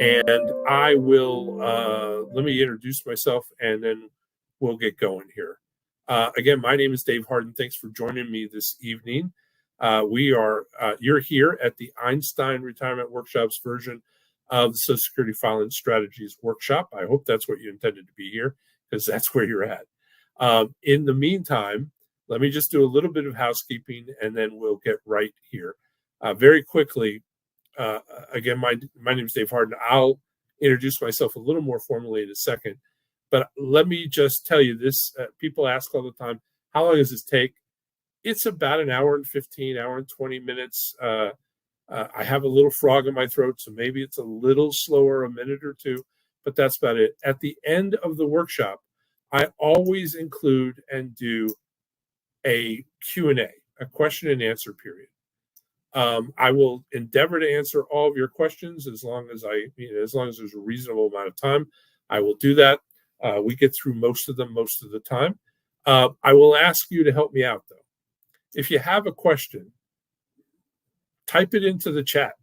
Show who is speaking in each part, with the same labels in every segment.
Speaker 1: And I will, let me introduce myself and then we'll get going here. Again, my name is Dave Harden. Thanks for joining me this evening. You're here at the Einstein Retirement Workshops version of the Social Security Filing Strategies Workshop. I hope that's what you intended to be here, because that's where you're at. In the meantime, let me just do a little bit of housekeeping and then we'll get right here. Very quickly, again, my name is Dave Harden. I'll introduce myself a little more formally in a second, but let me just tell you this. People ask all the time, how long does this take? It's about an hour and 15, hour and 20 minutes. I have a little frog in my throat, so maybe it's a little slower, a minute or two, but that's about it. At the end of the workshop, I always include and do a Q&A, a question and answer period. I will endeavor to answer all of your questions as long as there's a reasonable amount of time. I will do that. We get through most of them most of the time. I will ask you to help me out, though. If you have a question, type it into the chat.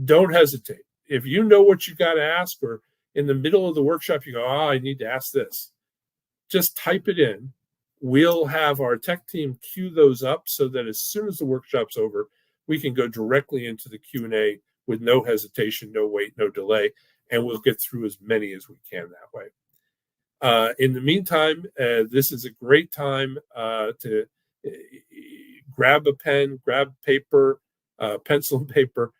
Speaker 1: Don't hesitate. If you know what you got to ask, or in the middle of the workshop you go, I need to ask this, just type it in. We'll have our tech team queue those up so that as soon as the workshop's over, we can go directly into the Q&A with no hesitation, no wait, no delay, and we'll get through as many as we can that way. In the meantime, this is a great time to grab a pen, grab paper, pencil and paper.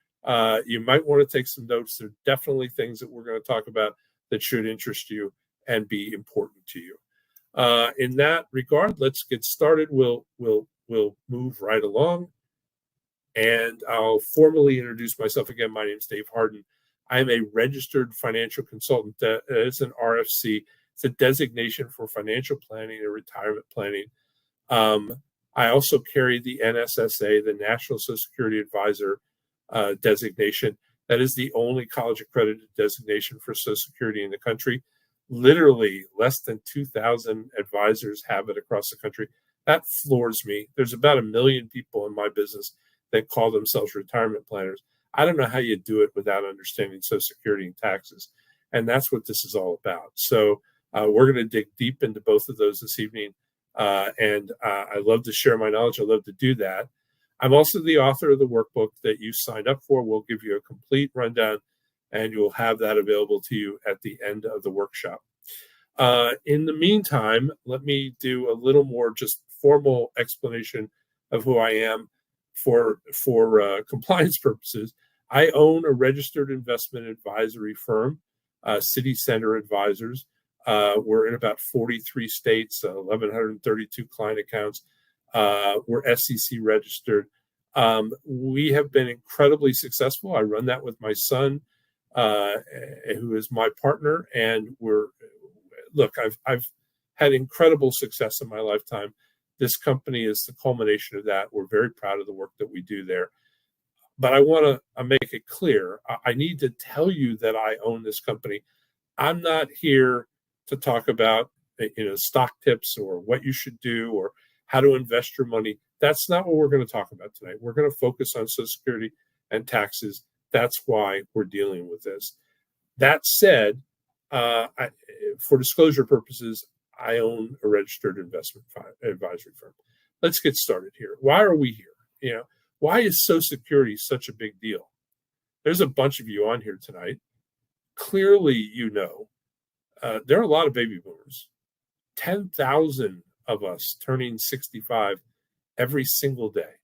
Speaker 1: You might want to take some notes. There are definitely things that we're going to talk about that should interest you and be important to you. In that regard, let's get started. We'll move right along. And I'll formally introduce myself again. My name is Dave Harden. I'm a registered financial consultant. It's an RFC. It's a designation for financial planning and retirement planning. I also carry the NSSA, the National Social Security Advisor designation. That is the only college accredited designation for Social Security in the country. Literally less than 2,000 advisors have it across the country. That floors me. There's about 1 million people in my business that call themselves retirement planners. I don't know how you do it without understanding Social Security and taxes. And that's what this is all about. So we're going to dig deep into both of those this evening. And I love to share my knowledge. I love to do that. I'm also the author of the workbook that you signed up for. We'll give you a complete rundown, and you'll have that available to you at the end of the workshop. In the meantime, let me do a little more just formal explanation of who I am for compliance purposes. I own a registered investment advisory firm, City Center Advisors. We're in about 43 states, 1,132 client accounts. We're SEC registered. We have been incredibly successful. I run that with my son, who is my partner, and I've had incredible success in my lifetime. This company is the culmination of that. We're very proud of the work that we do there. But I want to make it clear, I need to tell you that I own this company. I'm not here to talk about stock tips or what you should do or how to invest your money. That's not what we're going to talk about tonight. We're going to focus on Social Security and taxes. That's why we're dealing with this. That said, for disclosure purposes, I own a registered investment advisory firm. Let's get started here. Why are we here? Why is Social Security such a big deal? There's a bunch of you on here tonight. Clearly, there are a lot of baby boomers. 10,000 of us turning 65 every single day.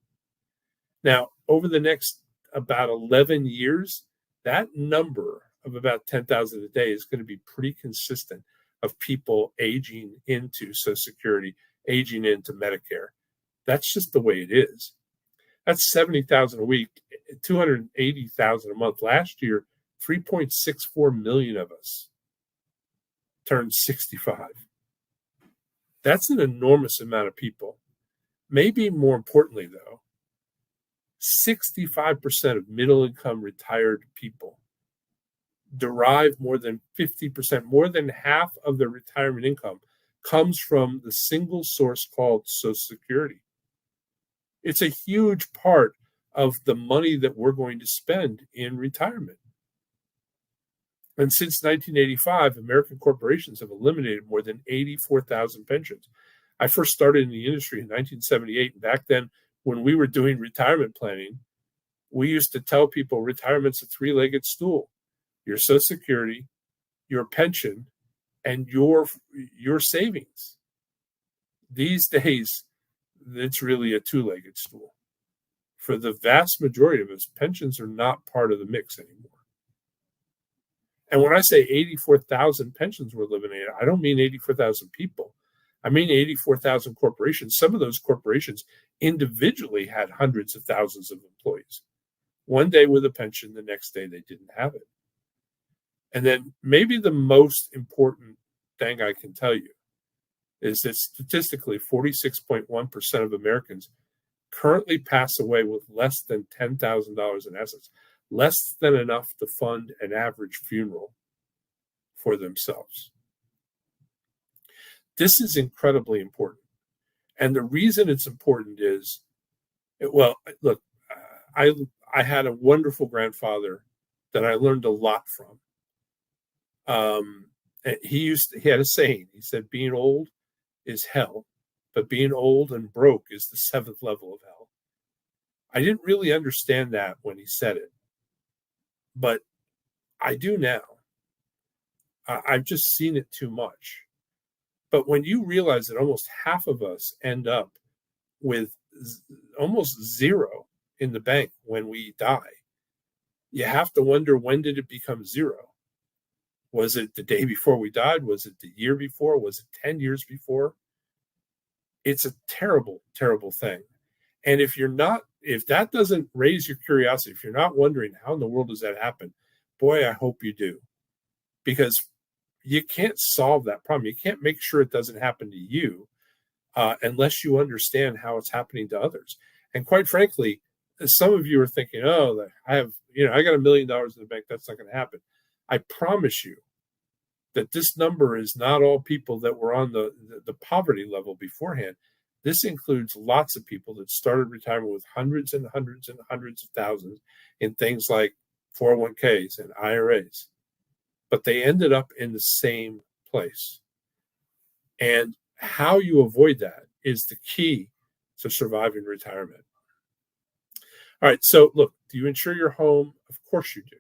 Speaker 1: Now, over the next about 11 years, that number of about 10,000 a day is going to be pretty consistent of people aging into Social Security, aging into Medicare. That's just the way it is. That's 70,000 a week, 280,000 a month. Last year, 3.64 million of us turned 65. That's an enormous amount of people. Maybe more importantly, though, 65% of middle-income retired people derive more than 50%, more than half of their retirement income comes from the single source called Social Security. It's a huge part of the money that we're going to spend in retirement. And since 1985, American corporations have eliminated more than 84,000 pensions. I first started in the industry in 1978. And back then, when we were doing retirement planning, we used to tell people retirement's a three-legged stool: your Social Security, your pension, and your savings. These days, it's really a two-legged stool. For the vast majority of us, pensions are not part of the mix anymore. And when I say 84,000 pensions were eliminated, I don't mean 84,000 people. I mean 84,000 corporations. Some of those corporations individually had hundreds of thousands of employees. One day with a pension, the next day they didn't have it. And then maybe the most important thing I can tell you is that statistically, 46.1% of Americans currently pass away with less than $10,000 in assets, less than enough to fund an average funeral for themselves. This is incredibly important. And the reason it's important is, well, look, I had a wonderful grandfather that I learned a lot from. He had a saying. He said, being old is hell, but being old and broke is the seventh level of hell. I didn't really understand that when he said it, but I do now. I've just seen it too much. But when you realize that almost half of us end up with almost zero in the bank when we die, you have to wonder, when did it become zero? Was it the day before we died? Was it the year before? Was it 10 years before? It's a terrible, terrible thing. And if that doesn't raise your curiosity, if you're not wondering how in the world does that happen, boy, I hope you do. Because you can't solve that problem. You can't make sure it doesn't happen to you unless you understand how it's happening to others. And quite frankly, some of you are thinking, oh, I got $1 million in the bank. That's not going to happen. I promise you that this number is not all people that were on the poverty level beforehand. This includes lots of people that started retirement with hundreds and hundreds and hundreds of thousands in things like 401ks and IRAs. But they ended up in the same place. And how you avoid that is the key to surviving retirement. All right, so look, do you insure your home? Of course you do.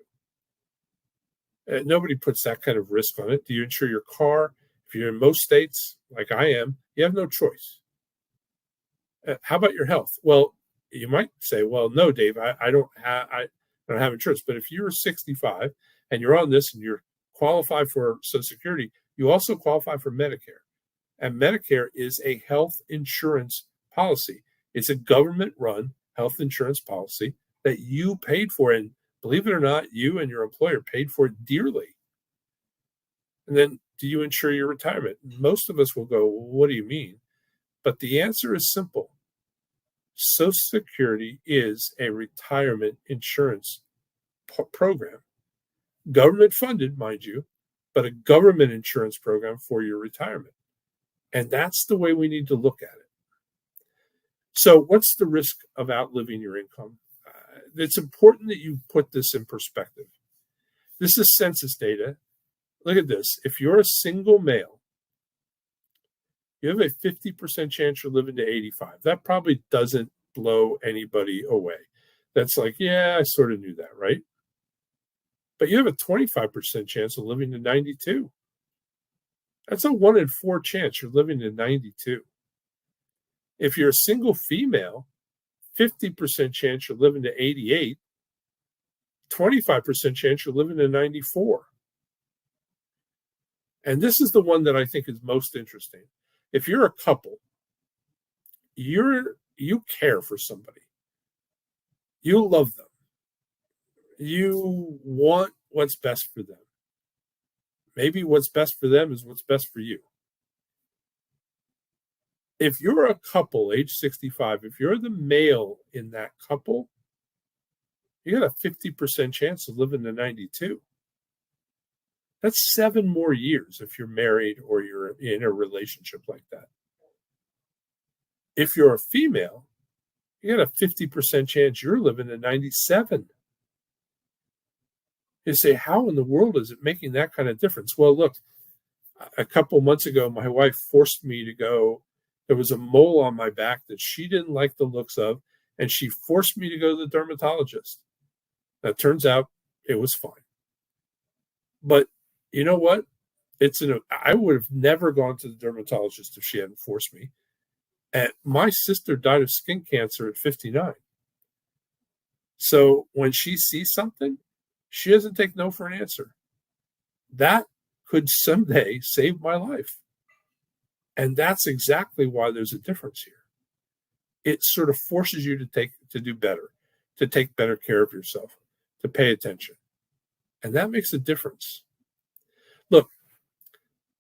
Speaker 1: Nobody puts that kind of risk on it. Do you insure your car? If you're in most states, like I am, you have no choice. How about your health? Well, you might say, well, no, Dave, I don't have insurance. But if you're 65 and you're on this and you're qualified for Social Security, you also qualify for Medicare. And Medicare is a health insurance policy. It's a government-run health insurance policy that you paid for. And believe it or not, you and your employer paid for it dearly. And then, do you insure your retirement? Most of us will go, well, what do you mean? But the answer is simple. Social Security is a retirement insurance program. Government funded, mind you, but a government insurance program for your retirement. And that's the way we need to look at it. So what's the risk of outliving your income? It's important that you put this in perspective. This is census data. Look at this. If you're a single male, you have a 50% chance you're living to 85. That probably doesn't blow anybody away. That's like, yeah, I sort of knew that, right? But you have a 25% chance of living to 92. That's a 1 in 4 chance you're living to 92. If you're a single female, 50% chance you're living to 88, 25% chance you're living to 94. And this is the one that I think is most interesting. If you're a couple, you care for somebody. You love them. You want what's best for them. Maybe what's best for them is what's best for you. If you're a couple, age 65, if you're the male in that couple, you got a 50% chance of living to 92. That's 7 more years if you're married or you're in a relationship like that. If you're a female, you got a 50% chance you're living to 97. You say, how in the world is it making that kind of difference? Well, look, a couple months ago, my wife forced me to go. There was a mole on my back that she didn't like the looks of, and she forced me to go to the dermatologist. That turns out it was fine. But you know what? I would have never gone to the dermatologist if she hadn't forced me. And my sister died of skin cancer at 59. So when she sees something, she doesn't take no for an answer. That could someday save my life. And that's exactly why there's a difference here. It sort of forces you to do better, to take better care of yourself, to pay attention. And that makes a difference. Look,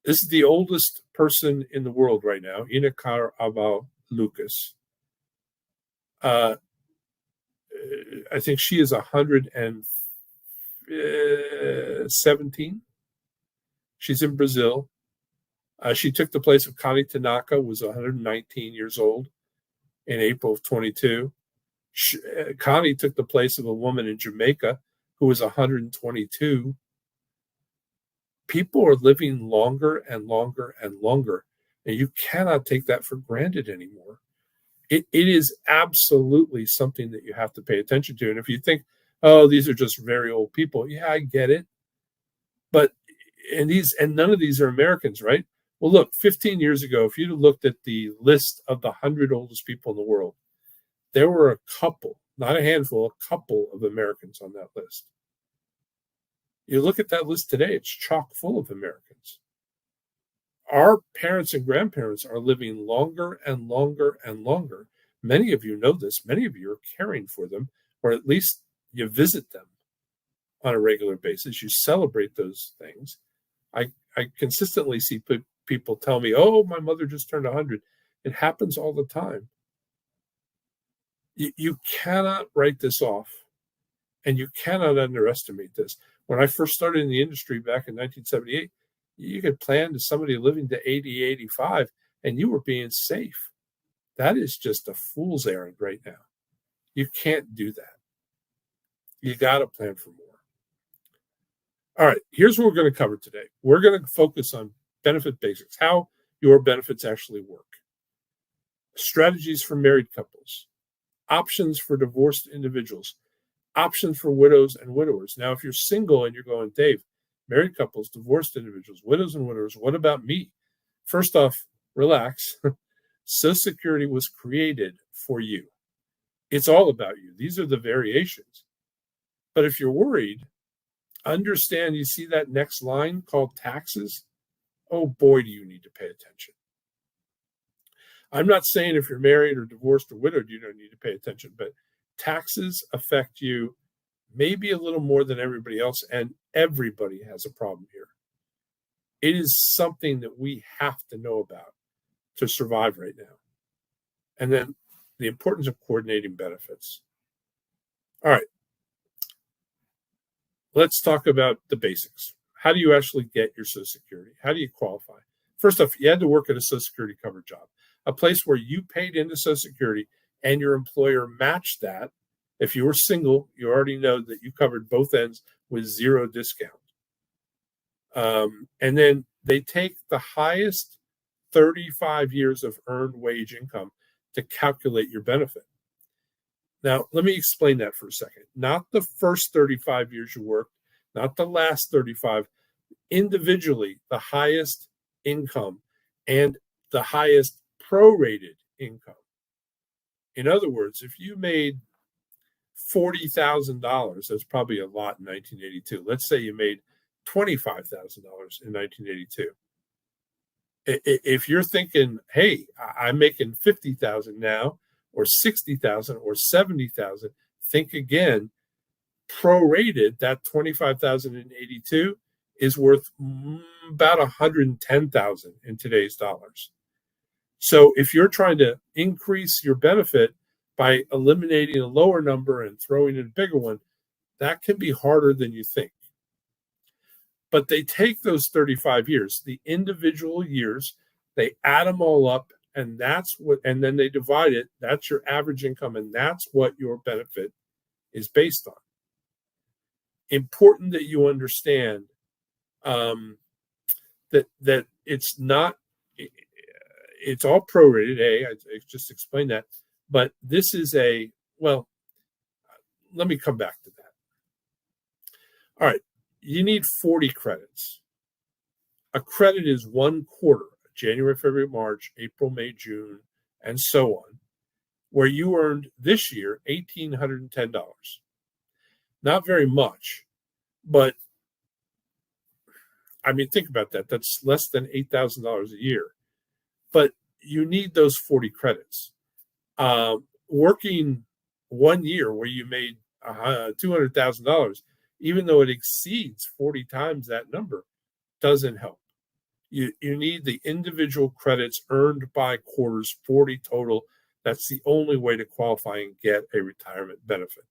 Speaker 1: this is the oldest person in the world right now, Inakar Abal Lucas. I think she is 117. She's in Brazil. She took the place of Connie Tanaka, who was 119 years old in April of 22. Connie took the place of a woman in Jamaica who was 122. People are living longer and longer and longer, and you cannot take that for granted anymore. It is absolutely something that you have to pay attention to. And if you think, oh, these are just very old people, yeah, I get it. But none of these are Americans, right? Well, look, 15 years ago, if you'd have looked at the list of the 100 oldest people in the world, there were a couple, not a handful, a couple of Americans on that list. You look at that list today, it's chock full of Americans. Our parents and grandparents are living longer and longer and longer. Many of you know this. Many of you are caring for them, or at least you visit them on a regular basis. You celebrate those things. I consistently see people tell me, oh, my mother just turned 100. It happens all the time. You cannot write this off, and you cannot underestimate this. When I first started in the industry back in 1978, you could plan to somebody living to 80, 85, and you were being safe. That is just a fool's errand right now. You can't do that. You got to plan for more. All right, here's what we're going to cover today. We're going to focus on benefit basics, how your benefits actually work, strategies for married couples, options for divorced individuals, options for widows and widowers. Now, if you're single and you're going, Dave, married couples, divorced individuals, widows and widowers, what about me? First off, relax. Social Security was created for you. It's all about you. These are the variations. But if you're worried, understand, you see that next line called taxes? Oh boy, do you need to pay attention. I'm not saying if you're married or divorced or widowed, you don't need to pay attention, but taxes affect you maybe a little more than everybody else, and everybody has a problem here. It is something that we have to know about to survive right now. And then the importance of coordinating benefits. All right. Let's talk about the basics. How do you actually get your Social Security? How do you qualify? First off, you had to work at a Social Security covered job, a place where you paid into Social Security and your employer matched that. If you were single, you already know that you covered both ends with zero discount. And then they take the highest 35 years of earned wage income to calculate your benefit. Now, let me explain that for a second. Not the first 35 years you worked, not the last 35, individually, the highest income and the highest prorated income. In other words, if you made $40,000, that's probably a lot in 1982. Let's say you made $25,000 in 1982. If you're thinking, hey, I'm making 50,000 now, or 60,000 or 70,000, think again. Prorated, that 25,000 in 82 is worth about 110,000 in today's dollars. So if you're trying to increase your benefit by eliminating a lower number and throwing in a bigger one, that can be harder than you think. But they take those 35 years, the individual years, they add them all up, and then they divide it. That's your average income, and that's what your benefit is based on. important that you understand that it's not, it's all prorated. I just explained that, but this is well, let me come back to that. All right, you need 40 credits. A credit is 1 quarter, January, February, March, April, May, June, and so on, where you earned this year $1,810. Not very much, but I mean, think about that. That's less than $8,000 a year. But you need those 40 credits. Working 1 year where you made $200,000, even though it exceeds 40 times that number, doesn't help. You need the individual credits earned by quarters, 40 total. That's the only way to qualify and get a retirement benefit.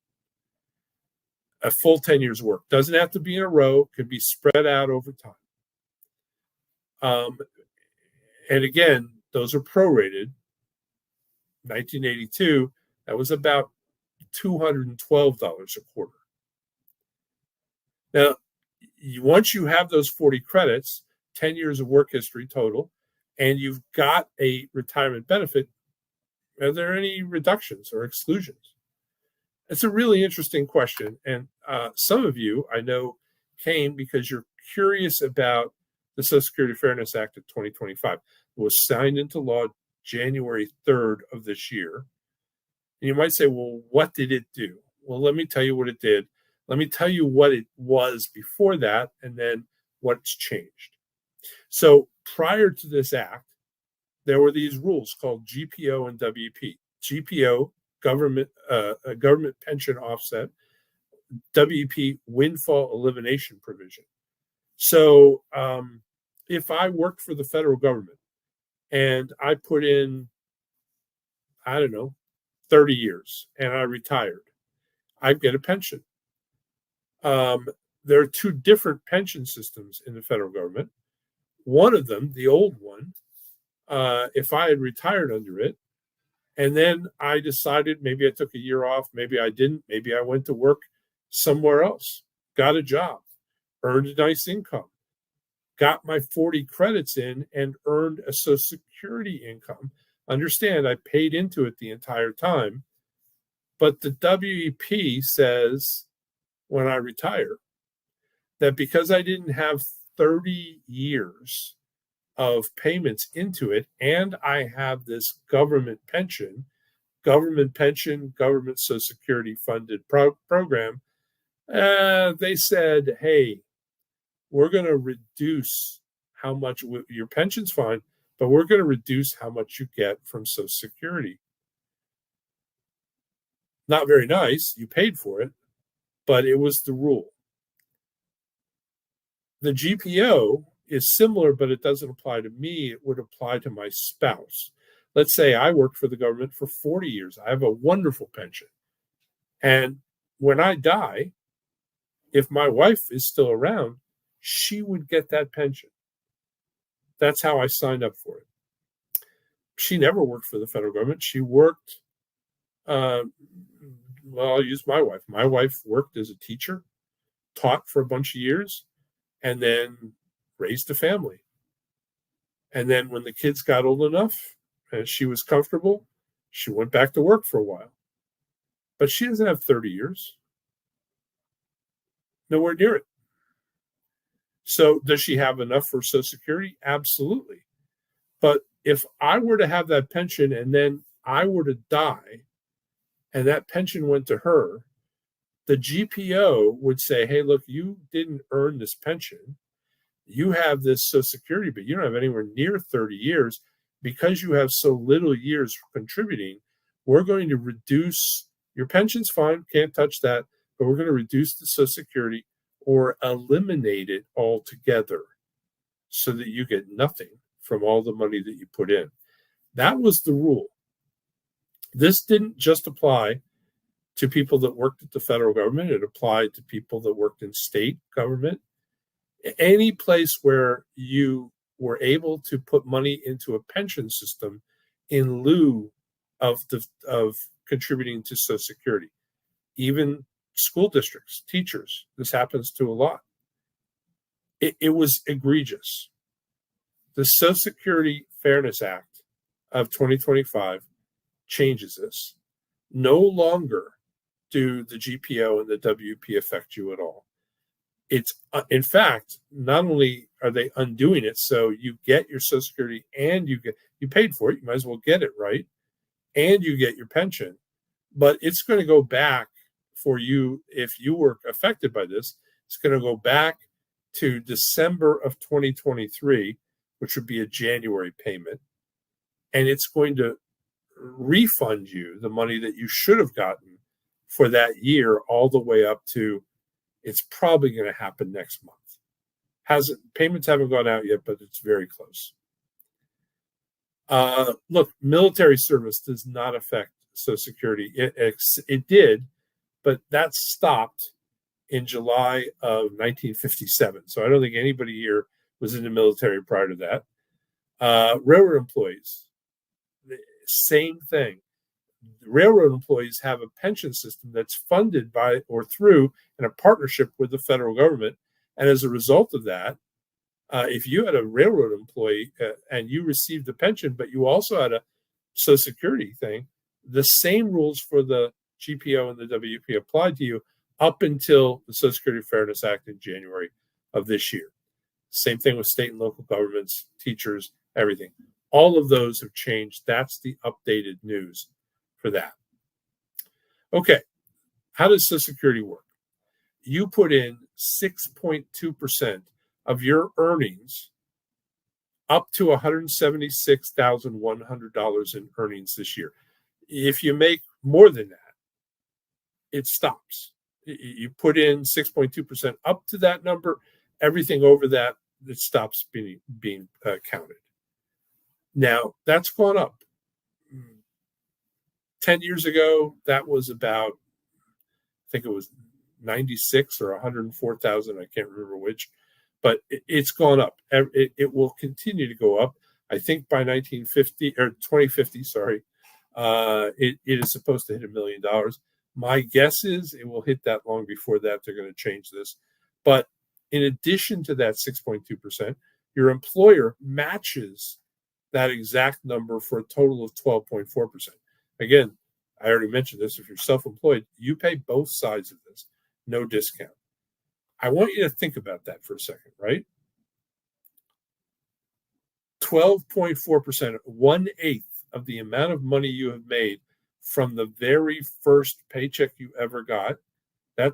Speaker 1: A full 10 years work doesn't have to be in a row, could be spread out over time. And again, those are prorated. 1982, that was about $212 a quarter. Now, once you have those 40 credits, 10 years of work history total, and you've got a retirement benefit, are there any reductions or exclusions? It's a really interesting question. And some of you, I know, came because you're curious about the Social Security Fairness Act of 2025. It was signed into law January 3rd of this year. And you might say, well, what did it do? Well, let me tell you what it did. Let me tell you what it was before that, and then what's changed. So prior to this act, there were these rules called GPO and WP. GPO, government pension offset. WP, windfall elimination provision. So if I worked for the federal government and I put in, 30 years and I retired, I'd get a pension. There are two different pension systems in the federal government. One of them, the old one, if I had retired under it, and then I decided maybe I took a year off, maybe I didn't, maybe I went to work somewhere else, got a job, earned a nice income, got my 40 credits in, and earned a Social Security income. Understand, I paid into it the entire time, but the WEP says when I retire that because I didn't have 30 years of payments into it, and I have this government pension, government Social Security funded program, they said, hey, we're going to reduce how much your pension's fine, but we're going to reduce how much you get from Social Security. Not very nice. You paid for it, but it was the rule. The GPO is similar, but it doesn't apply to me. It would apply to my spouse. Let's say I worked for the government for 40 years. I have a wonderful pension. And when I die, if my wife is still around, she would get that pension. That's how I signed up for it. She never worked for the federal government. She worked, I'll use my wife. My wife worked as a teacher, taught for a bunch of years, and then raised a family. And then when the kids got old enough and she was comfortable, she went back to work for a while. But she doesn't have 30 years. Nowhere near it. So does she have enough for Social Security? Absolutely. But if I were to have that pension and then I were to die and that pension went to her, the GPO would say, hey, look, you didn't earn this pension. You have this Social Security, but you don't have anywhere near 30 years. Because you have so little years contributing, we're going to reduce your pension's fine, can't touch that, but we're going to reduce the Social Security or eliminate it altogether so that you get nothing from all the money that you put in. That was the rule. This didn't just apply to people that worked at the federal government. It applied to people that worked in state government. Any place where you were able to put money into a pension system in lieu of contributing to Social Security. Even school districts, teachers. This happens to a lot. It was egregious. The Social Security Fairness Act of 2025 changes this. No longer do the GPO and the WP affect you at all. It's in fact, not only are they undoing it, so you get your Social Security and you paid for it, you might as well get it, right? And you get your pension, but it's going to go back for you if you were affected by this. It's going to go back to December of 2023, which would be a January payment, and it's going to refund you the money that you should have gotten for that year all the way up to, it's probably going to happen next month. Payments haven't gone out yet, but it's very close. Look, military service does not affect Social Security. It did, but that stopped in July of 1957. So I don't think anybody here was in the military prior to that. Railroad employees, same thing. Railroad employees have a pension system that's funded by or through in a partnership with the federal government. And as a result of that, if you had a railroad employee and you received a pension, but you also had a Social Security thing, the same rules for the GPO and the WP applied to you up until the Social Security Fairness Act in January of this year. Same thing with state and local governments, teachers, everything. All of those have changed. That's the updated news for that. Okay, how does Social Security work? You put in 6.2% of your earnings up to $176,100 in earnings this year. If you make more than that, it stops. You put in 6.2% up to that number. Everything over that, it stops being counted. Now, that's gone up. 10 years ago, that was about, I think it was 96 or 104,000. I can't remember which, but it's gone up. It will continue to go up. I think by 2050, it is supposed to hit $1 million. My guess is it will hit that long before that. They're going to change this. But in addition to that 6.2%, your employer matches that exact number for a total of 12.4%. Again, I already mentioned this. If you're self-employed, you pay both sides of this, no discount. I want you to think about that for a second, right? 12.4%, 1/8 of the amount of money you have made from the very first paycheck you ever got. That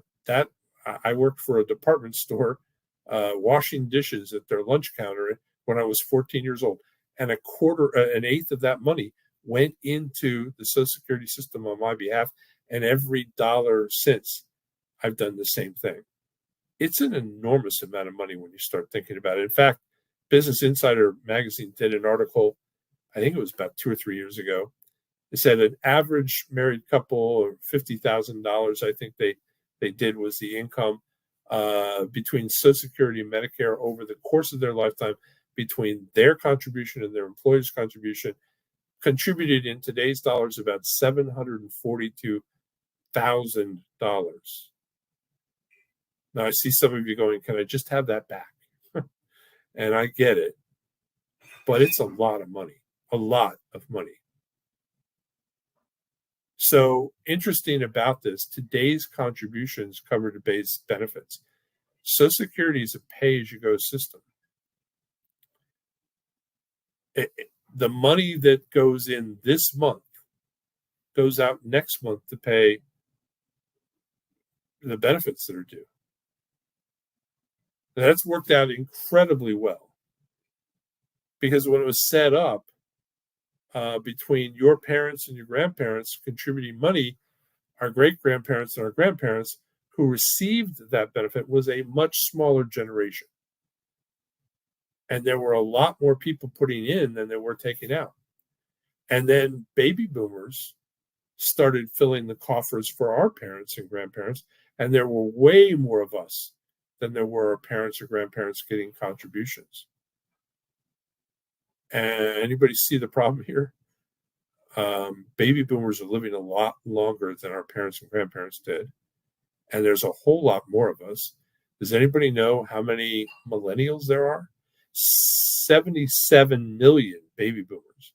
Speaker 1: I worked for a department store, washing dishes at their lunch counter when I was 14 years old, and an eighth of that money went into the Social Security system on my behalf, and every dollar since I've done the same thing. It's an enormous amount of money when you start thinking about it. In fact, Business Insider magazine did an article, I think it was about 2 or 3 years ago. They said an average married couple, or $50,000, I think they did, was the income between Social Security and Medicare over the course of their lifetime, between their contribution and their employer's contribution, contributed in today's dollars about $742,000. Now, I see some of you going, can I just have that back? And I get it, but it's a lot of money, a lot of money. So interesting about this, today's contributions cover today's benefits. Social Security is a pay-as-you-go system. The money that goes in this month goes out next month to pay the benefits that are due. Now, that's worked out incredibly well, because when it was set up between your parents and your grandparents contributing money, our great-grandparents and our grandparents who received that benefit was a much smaller generation. And there were a lot more people putting in than there were taking out. And then baby boomers started filling the coffers for our parents and grandparents, and there were way more of us than there were parents or grandparents getting contributions. And anybody see the problem here? Baby boomers are living a lot longer than our parents and grandparents did. And there's a whole lot more of us. Does anybody know how many millennials there are? 77 million baby boomers.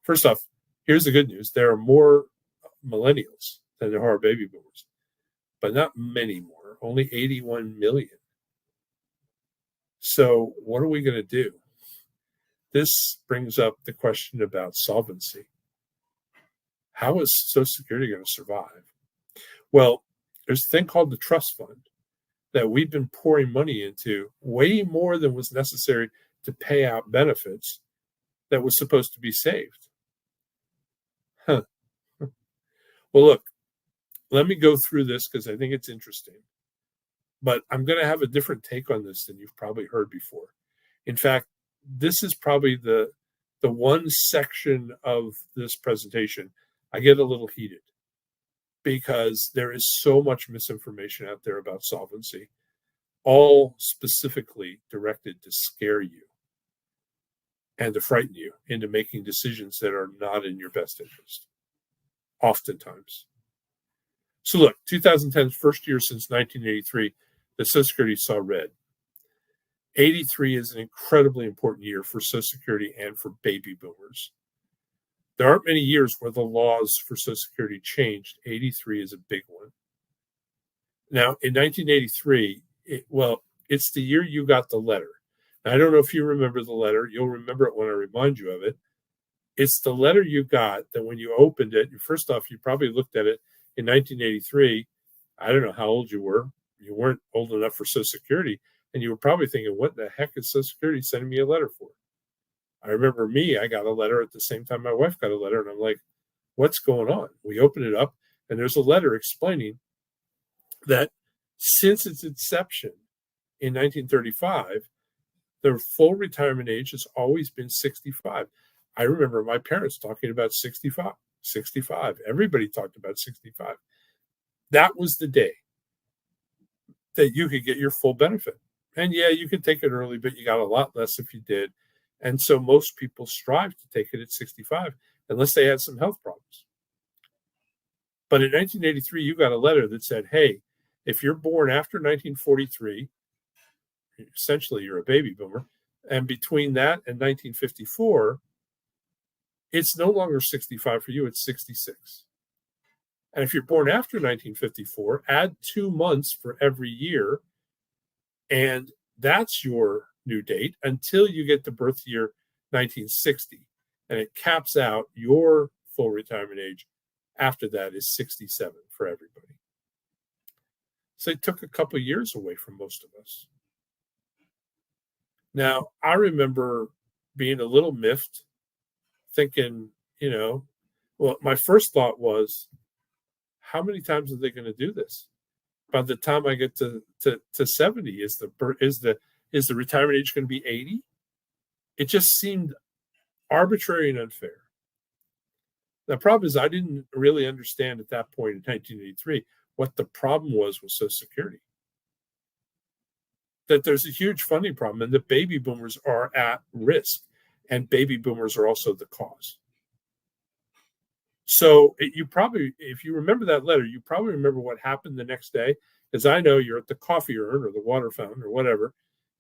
Speaker 1: First off, here's the good news. There are more millennials than there are baby boomers, but not many more, only 81 million. So what are we going to do? This brings up the question about solvency. How is Social Security going to survive? Well, there's a thing called the trust fund that we've been pouring money into, way more than was necessary to pay out benefits that was supposed to be saved. Huh. Well, look, let me go through this because I think it's interesting. But I'm going to have a different take on this than you've probably heard before. In fact, this is probably the one section of this presentation I get a little heated because there is so much misinformation out there about solvency, all specifically directed to scare you and to frighten you into making decisions that are not in your best interest, oftentimes. So look, 2010's first year since 1983, the Social Security saw red. 83 is an incredibly important year for Social Security and for baby boomers. There aren't many years where the laws for Social Security changed. 83 is a big one. Now, in 1983, it's the year you got the letter. Now, I don't know if you remember the letter. You'll remember it when I remind you of it. It's the letter you got that when you opened it, first off, you probably looked at it in 1983. I don't know how old you were. You weren't old enough for Social Security. And you were probably thinking, what the heck is Social Security sending me a letter for? I remember I got a letter at the same time my wife got a letter. And I'm like, what's going on? We open it up and there's a letter explaining that since its inception in 1935, the full retirement age has always been 65. I remember my parents talking about 65. Everybody talked about 65. That was the day that you could get your full benefit. And yeah, you could take it early, but you got a lot less if you did. And so most people strive to take it at 65, unless they had some health problems. But in 1983, you got a letter that said, hey, if you're born after 1943, essentially you're a baby boomer, and between that and 1954, it's no longer 65 for you, it's 66. And if you're born after 1954, add 2 months for every year, and that's your new date until you get to birth year 1960. And it caps out your full retirement age. After that is 67 for everybody. So it took a couple of years away from most of us. Now, I remember being a little miffed, thinking, my first thought was, how many times are they going to do this? By the time I get to 70, is the retirement age going to be 80? It just seemed arbitrary and unfair. The problem is I didn't really understand at that point in 1983 what the problem was with Social Security. That there's a huge funding problem and that baby boomers are at risk, and baby boomers are also the cause. So if you remember that letter, you probably remember what happened the next day, because I know you're at the coffee urn or the water fountain or whatever,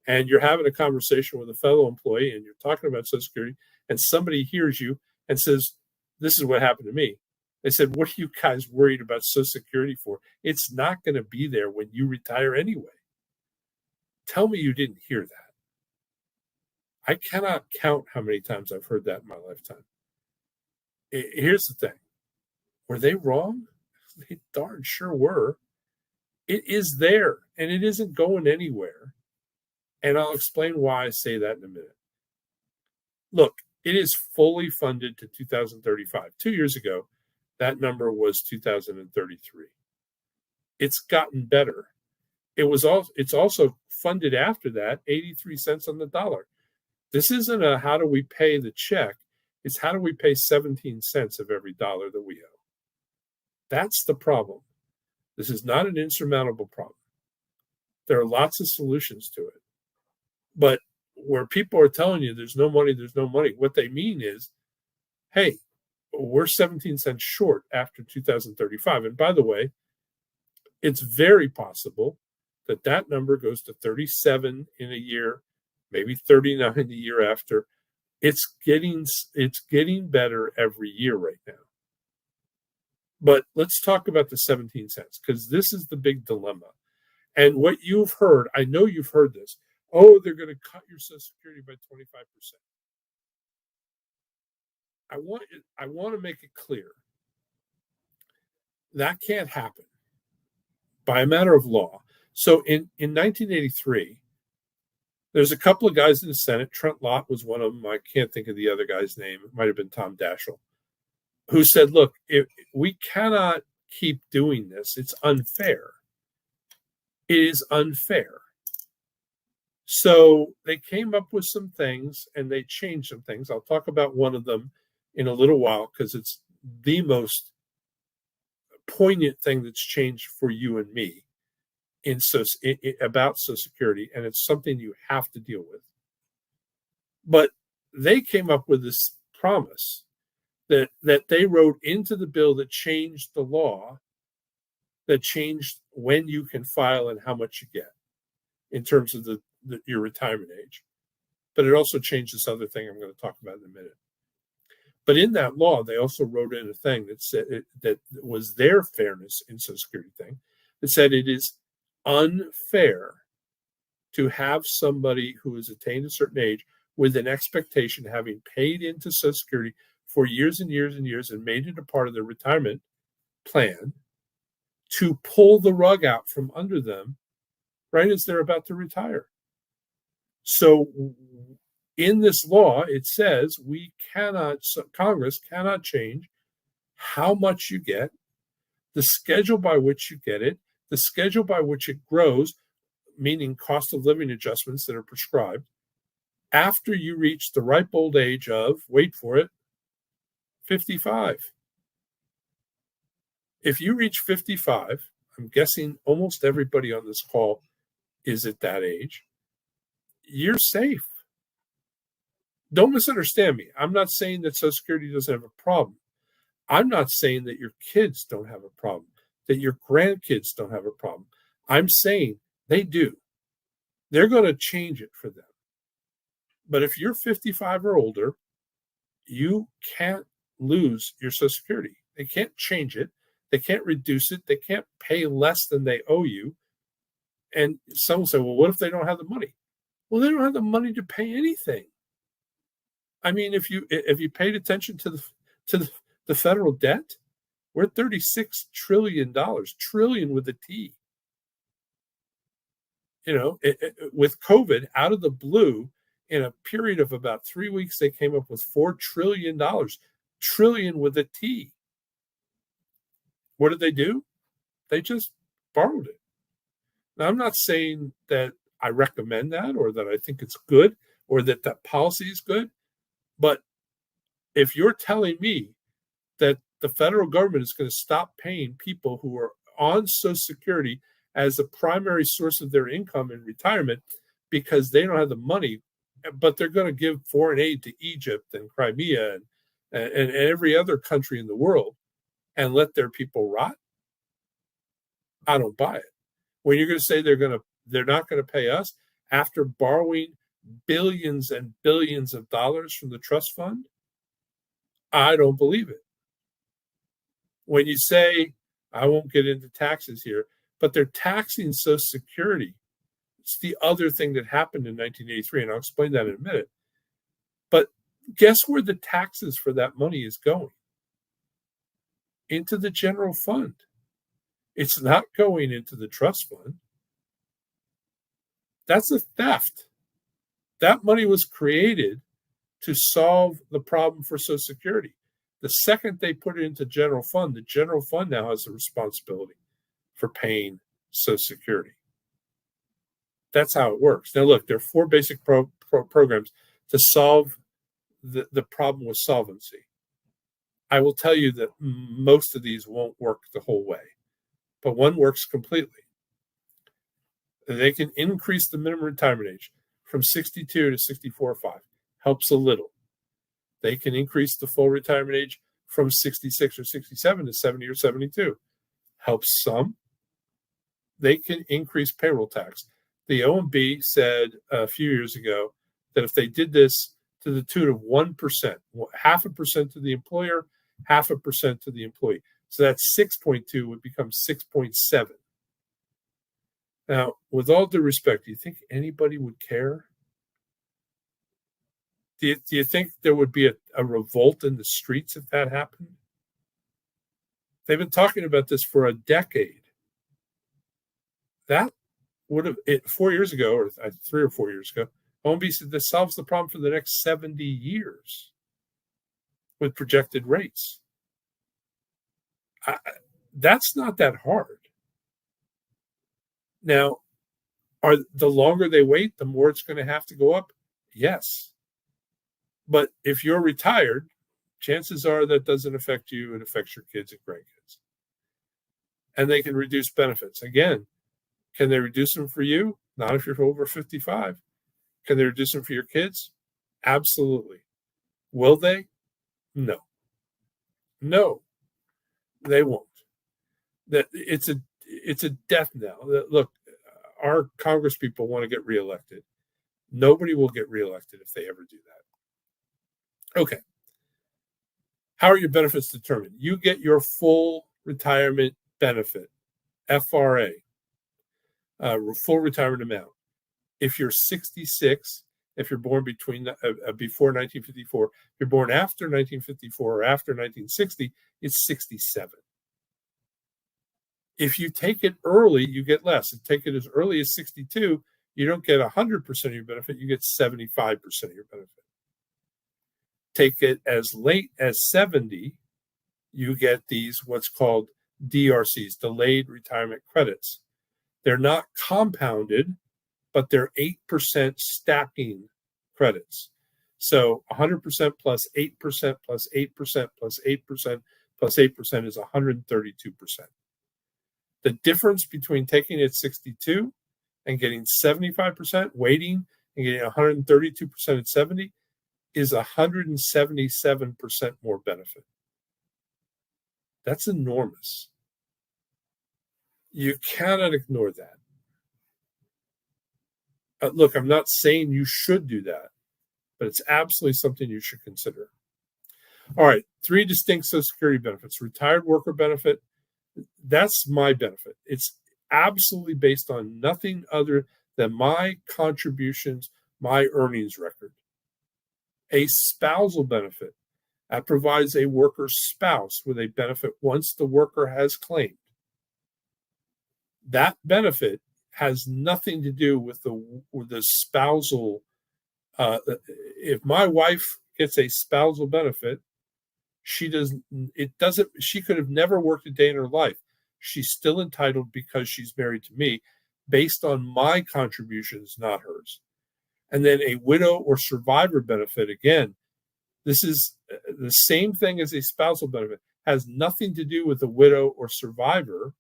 Speaker 1: and you're having a conversation with a fellow employee and you're talking about Social Security, and somebody hears you and says, this is what happened to me. They said, what are you guys worried about Social Security for? It's not going to be there when you retire anyway. Tell me you didn't hear that. I cannot count how many times I've heard that in my lifetime. Here's the thing. Were they wrong? They darn sure were. It is there, and it isn't going anywhere. And I'll explain why I say that in a minute. Look, it is fully funded to 2035. 2 years ago, that number was 2033. It's gotten better. It's also funded after that, 83 cents on the dollar. This isn't a how do we pay the check. It's how do we pay 17 cents of every dollar that we owe. That's the problem. This is not an insurmountable problem. There are lots of solutions to it. But where people are telling you there's no money, what they mean is, hey, we're 17 cents short after 2035. And by the way, It's very possible that that number goes to 37 in a year, maybe 39 the year after. It's getting better every year right now. But let's talk about the 17 cents, because this is the big dilemma. And what you've heard, I know you've heard this. Oh, they're going to cut your Social Security by 25%. I want to make it clear that can't happen by a matter of law. So in 1983, there's a couple of guys in the Senate. Trent Lott was one of them. I can't think of the other guy's name. It might have been Tom Daschle, who said, look, we cannot keep doing this. It's unfair. It is unfair. So they came up with some things and they changed some things. I'll talk about one of them in a little while because it's the most poignant thing that's changed for you and me about Social Security, and it's something you have to deal with. But they came up with this promise that they wrote into the bill that changed the law, that changed when you can file and how much you get in terms of your retirement age. But it also changed this other thing I'm going to talk about in a minute. But in that law, they also wrote in a thing that said that was their fairness in Social Security thing. That said it is unfair to have somebody who has attained a certain age with an expectation, having paid into Social Security for years and years and years and made it a part of their retirement plan, to pull the rug out from under them right as they're about to retire. So in this law, it says Congress cannot change how much you get, the schedule by which you get it, the schedule by which it grows, meaning cost of living adjustments that are prescribed, after you reach the ripe old age of, wait for it, 55. If you reach 55, I'm guessing almost everybody on this call is at that age, you're safe. Don't misunderstand me. I'm not saying that Social Security doesn't have a problem. I'm not saying that your kids don't have a problem, that your grandkids don't have a problem. I'm saying they do. They're going to change it for them. But if you're 55 or older, you can't lose your Social Security. They can't change it. They can't reduce it. They can't pay less than they owe you. And some will say, well, what if they don't have the money? Well, they don't have the money to pay anything. I mean, if you paid attention to the federal debt, we're at $36 trillion, trillion with a T. With COVID, out of the blue, in a period of about 3 weeks, they came up with $4 trillion, trillion with a T. What did they do? They just borrowed it. Now, I'm not saying that I recommend that or that I think it's good or that that policy is good. But if you're telling me that the federal government is going to stop paying people who are on Social Security as the primary source of their income in retirement because they don't have the money, but they're going to give foreign aid to Egypt and Crimea and every other country in the world and let their people rot, I don't buy it. When you're going to say they're not going to pay us after borrowing billions and billions of dollars from the trust fund, I don't believe it. When you say, I won't get into taxes here, but they're taxing Social Security. It's the other thing that happened in 1983, and I'll explain that in a minute. But guess where the taxes for that money is going? Into the general fund. It's not going into the trust fund. That's a theft. That money was created to solve the problem for Social Security. The second they put it into general fund, the general fund now has a responsibility for paying Social Security. That's how it works. Now, look, there are four basic programs to solve the problem with solvency. I will tell you that most of these won't work the whole way, but one works completely. They can increase the minimum retirement age from 62 to 64.5. Helps a little. They can increase the full retirement age from 66 or 67 to 70 or 72. Helps some. they can increase payroll tax. The OMB said a few years ago that if they did this to the tune of 1%, 0.5% to the employer, 0.5% to the employee. So that's 6.2 would become 6.7. Now, with all due respect, do you think anybody would care? Do you think there would be a revolt in the streets if that happened? They've been talking about this for a decade. That would have, 4 years ago, or 3 or 4 years ago, OMB said this solves the problem for the next 70 years with projected rates. That's not that hard. Now, the longer they wait, the more it's going to have to go up? Yes. But if you're retired, chances are that doesn't affect you. It affects your kids and grandkids. And they can reduce benefits. Again, can they reduce them for you? Not if you're over 55. Can they reduce them for your kids? Absolutely. Will they? No. No, they won't. That it's a death knell. Look, our Congress people want to get reelected. Nobody will get reelected if they ever do that. Okay. How are your benefits determined? You get your full retirement benefit, FRA, full retirement amount. If you're 66, if you're born before 1954, if you're born after 1954 or after 1960, it's 67. If you take it early, you get less. If you take it as early as 62, you don't get 100% of your benefit, you get 75% of your benefit. Take it as late as 70, you get these what's called DRCs, delayed retirement credits. They're not compounded, but they're 8% stacking credits. So 100% plus 8% plus 8% plus 8% plus 8% is 132%. The difference between taking it at 62 and getting 75%, waiting and getting 132% at 70 is 177% more benefit. That's enormous. You cannot ignore that. Look, I'm not saying you should do that, but it's absolutely something you should consider. All right, 3 distinct Social Security benefits. Retired worker benefit, that's my benefit. It's absolutely based on nothing other than my contributions, my earnings record. A spousal benefit, that provides a worker's spouse with a benefit once the worker has claimed. That benefit has nothing to do with the spousal. If my wife gets a spousal benefit, she could have never worked a day in her life. She's still entitled because she's married to me based on my contributions, not hers. And then a widow or survivor benefit, again, this is the same thing as a spousal benefit, has nothing to do with the widow or survivor.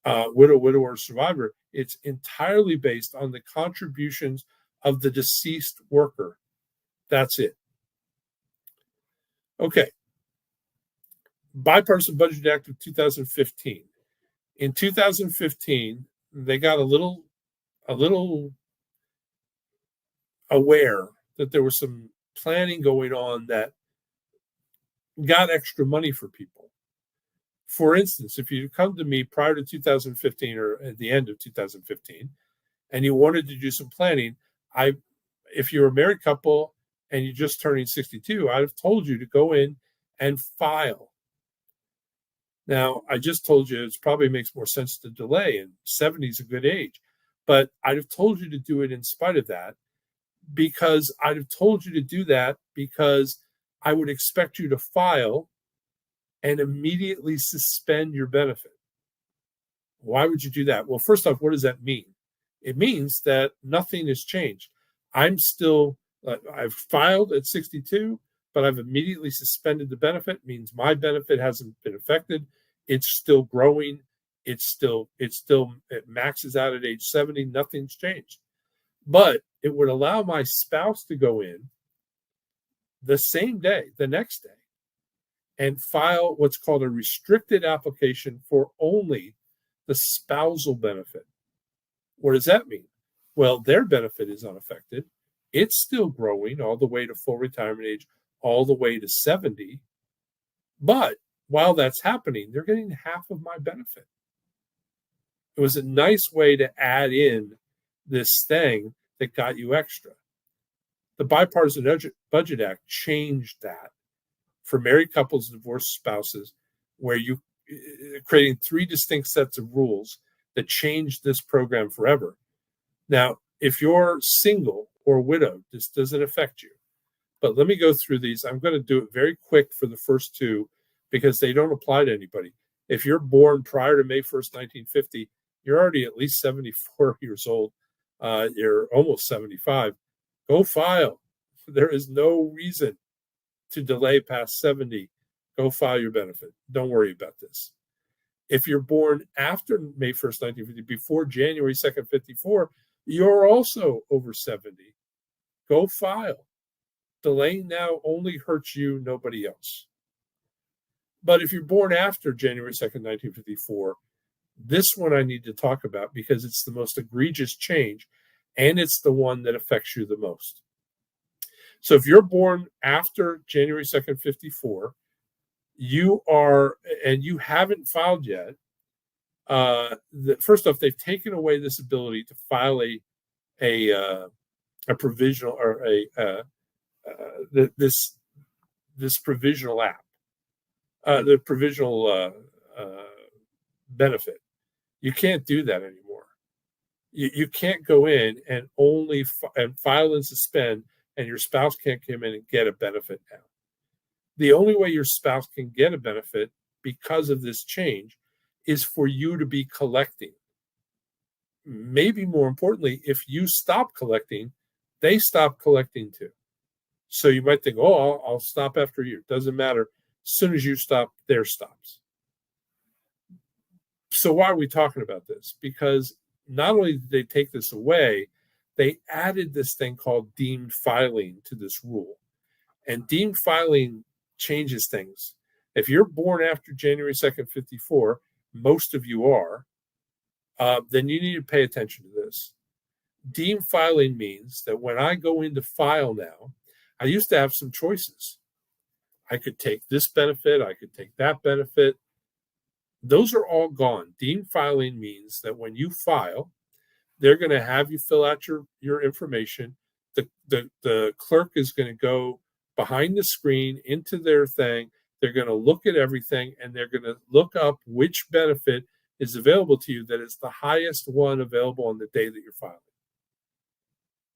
Speaker 1: Widow or survivor. It's entirely based on the contributions of the deceased worker. That's it. Okay. Bipartisan Budget Act of 2015. In 2015, they got a little aware that there was some planning going on that got extra money for people. For instance, if you come to me prior to 2015 or at the end of 2015, and you wanted to do some planning, if you're a married couple and you're just turning 62, I'd have told you to go in and file. Now, I just told you it probably makes more sense to delay, and 70 is a good age. But I'd have told you to do it in spite of that, because I'd have told you to do that because I would expect you to file and immediately suspend your benefit. Why would you do that? Well, first off, what does that mean? It means that nothing has changed. I've filed at 62, but I've immediately suspended the benefit. It means my benefit hasn't been affected. It's still growing. It maxes out at age 70. Nothing's changed. But it would allow my spouse to go in the same day, the next day, and file what's called a restricted application for only the spousal benefit. What does that mean? Well, their benefit is unaffected. It's still growing all the way to full retirement age, all the way to 70. But while that's happening, they're getting half of my benefit. It was a nice way to add in this thing that got you extra. The Bipartisan Budget Act changed that for married couples and divorced spouses, where you creating three distinct sets of rules that changed this program forever. Now, if you're single or widowed, this doesn't affect you. But let me go through these. I'm going to do it very quick for the first two because they don't apply to anybody. If you're born prior to May 1st, 1950, you're already at least 74 years old. You're almost 75. Go file. There is no reason to delay past 70. Go file your benefit. Don't worry about this. If you're born after May 1st, 1950, before January 2nd, 54, you're also over 70. Go file. Delaying now only hurts you, nobody else. But if you're born after January 2nd, 1954, this one I need to talk about because it's the most egregious change and it's the one that affects you the most. So if you're born after January 2nd, 54, you are, and you haven't filed yet, first off, they've taken away this ability to file a provisional or this provisional app, the provisional benefit. You can't do that anymore. You can't go in and only file and suspend, and your spouse can't come in and get a benefit now. The only way your spouse can get a benefit because of this change is for you to be collecting. Maybe more importantly, if you stop collecting, they stop collecting too. So you might think, oh, I'll stop after a year. Doesn't matter. As soon as you stop, theirs stops. So why are we talking about this? Because not only did they take this away, they added this thing called deemed filing to this rule. And deemed filing changes things. If you're born after January 2nd, 54, most of you are, then you need to pay attention to this. Deemed filing means that when I go into file now, I used to have some choices. I could take this benefit, I could take that benefit. Those are all gone. Deemed filing means that when you file, they're going to have you fill out your information. The clerk is going to go behind the screen into their thing. They're going to look at everything, and they're going to look up which benefit is available to you that is the highest one available on the day that you're filing.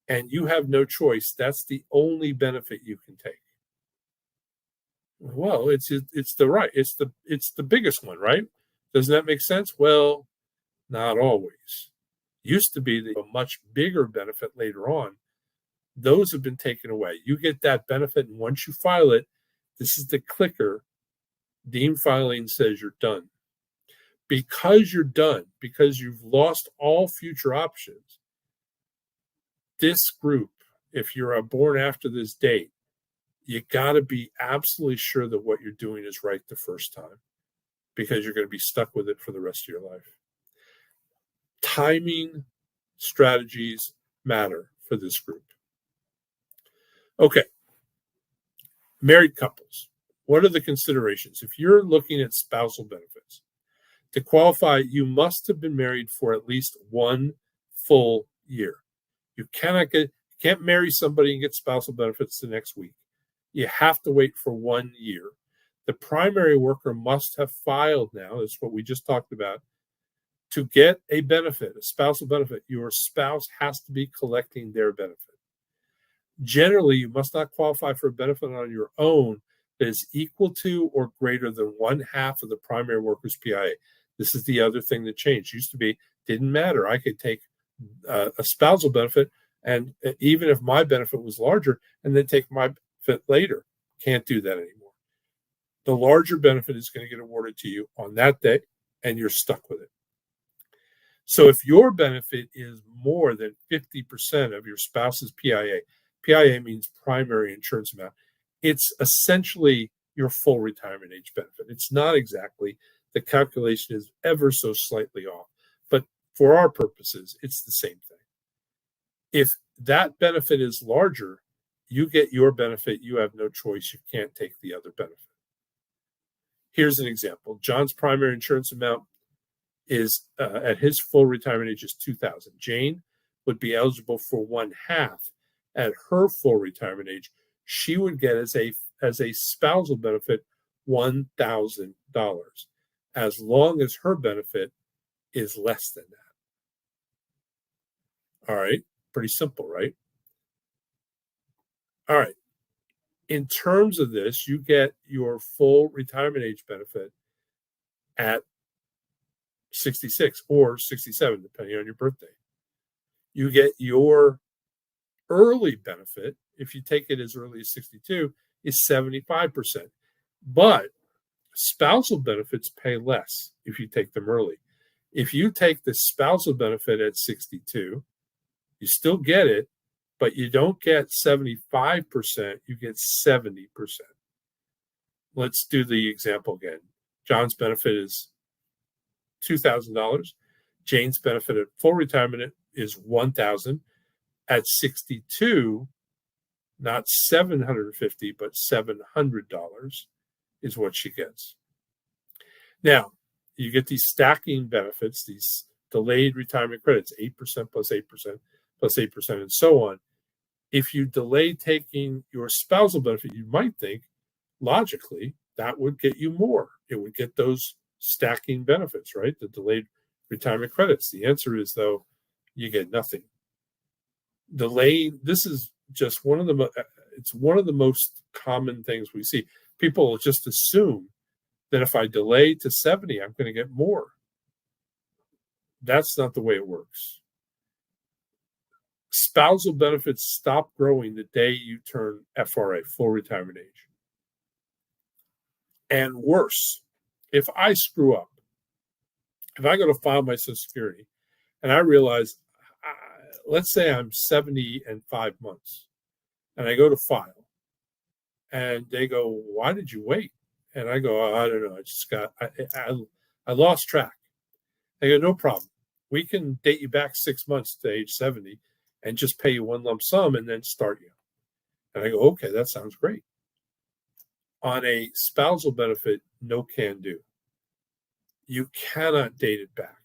Speaker 1: And you have no choice. That's the only benefit you can take. Well, it's the biggest one, right? Doesn't that make sense? Well, not always. Used to be a much bigger benefit later on. Those have been taken away. You get that benefit, and once you file it, this is the clicker. Deemed filing says you're done. Because you're done, because you've lost all future options, this group, if you're born after this date, you got to be absolutely sure that what you're doing is right the first time, because you're going to be stuck with it for the rest of your life. Timing strategies matter for this group. Okay. Married couples. What are the considerations? If you're looking at spousal benefits, to qualify, you must have been married for at least 1 full year. You can't marry somebody and get spousal benefits the next week. You have to wait for 1 year. The primary worker must have filed now, that's what we just talked about, to get a benefit, a spousal benefit. Your spouse has to be collecting their benefit. Generally, you must not qualify for a benefit on your own that is equal to or greater than 1/2 of the primary worker's PIA. This is the other thing that changed. It used to be, didn't matter. I could take a spousal benefit, and even if my benefit was larger, and then take my benefit later. Can't do that anymore. The larger benefit is going to get awarded to you on that day, and you're stuck with it. So if your benefit is more than 50% of your spouse's PIA, PIA means primary insurance amount, it's essentially your full retirement age benefit. It's not exactly. the calculation is ever so slightly off. But for our purposes, it's the same thing. If that benefit is larger, you get your benefit. You have no choice. You can't take the other benefit. Here's an example. John's primary insurance amount is at his full retirement age is $2,000. Jane would be eligible for 1/2 at her full retirement age. She would get as a spousal benefit $1,000 as long as her benefit is less than that. All right, pretty simple, right? All right. In terms of this, you get your full retirement age benefit at 66 or 67, depending on your birthday. You get your early benefit, if you take it as early as 62, is 75%. But spousal benefits pay less if you take them early. If you take the spousal benefit at 62, you still get it, but you don't get 75%, you get 70%. Let's do the example again. John's benefit is $2,000. Jane's benefit at full retirement is $1,000. At 62, not $750, but $700 is what she gets. Now, you get these stacking benefits, these delayed retirement credits, 8% plus 8% plus 8%, and so on. If you delay taking your spousal benefit, you might think, logically, that would get you more. It would get those stacking benefits, right? The delayed retirement credits. The answer is, though, you get nothing. This is just one of the most common things we see. People just assume that if I delay to 70, I'm going to get more. That's not the way it works. Spousal benefits stop growing the day you turn FRA, full retirement age. And worse, if I screw up, if I go to file my Social Security and I realize, let's say I'm 70 and 5 months, and I go to file, and they go, "Why did you wait?" And I go, "I don't know. I lost track." They go, "No problem. We can date you back 6 months to age 70 and just pay you one lump sum and then start you." And I go, "Okay, that sounds great." On a spousal benefit, no can do. You cannot date it back.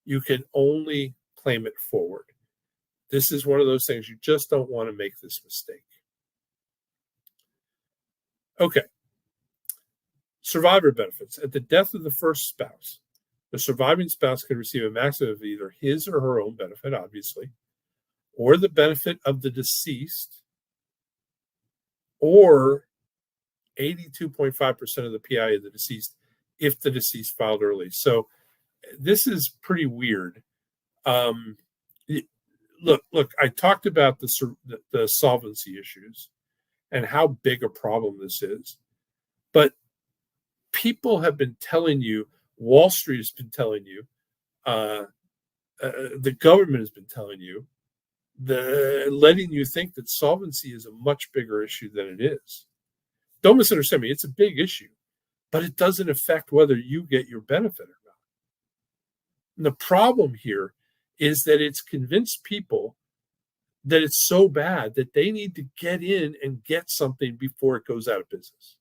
Speaker 1: You can only claim it forward. This is one of those things you just don't want to make this mistake. Okay. Survivor benefits. At the death of the first spouse, the surviving spouse can receive a maximum of either his or her own benefit, obviously, or the benefit of the deceased, or 82.5% of the PI of the deceased if the deceased filed early. So this is pretty weird. Look, I talked about the solvency issues and how big a problem this is. But people have been telling you, Wall Street has been telling you, the government has been telling you, letting you think that solvency is a much bigger issue than it is. Don't misunderstand me. It's a big issue, but it doesn't affect whether you get your benefit or not. And the problem here is that it's convinced people that it's so bad that they need to get in and get something before it goes out of business.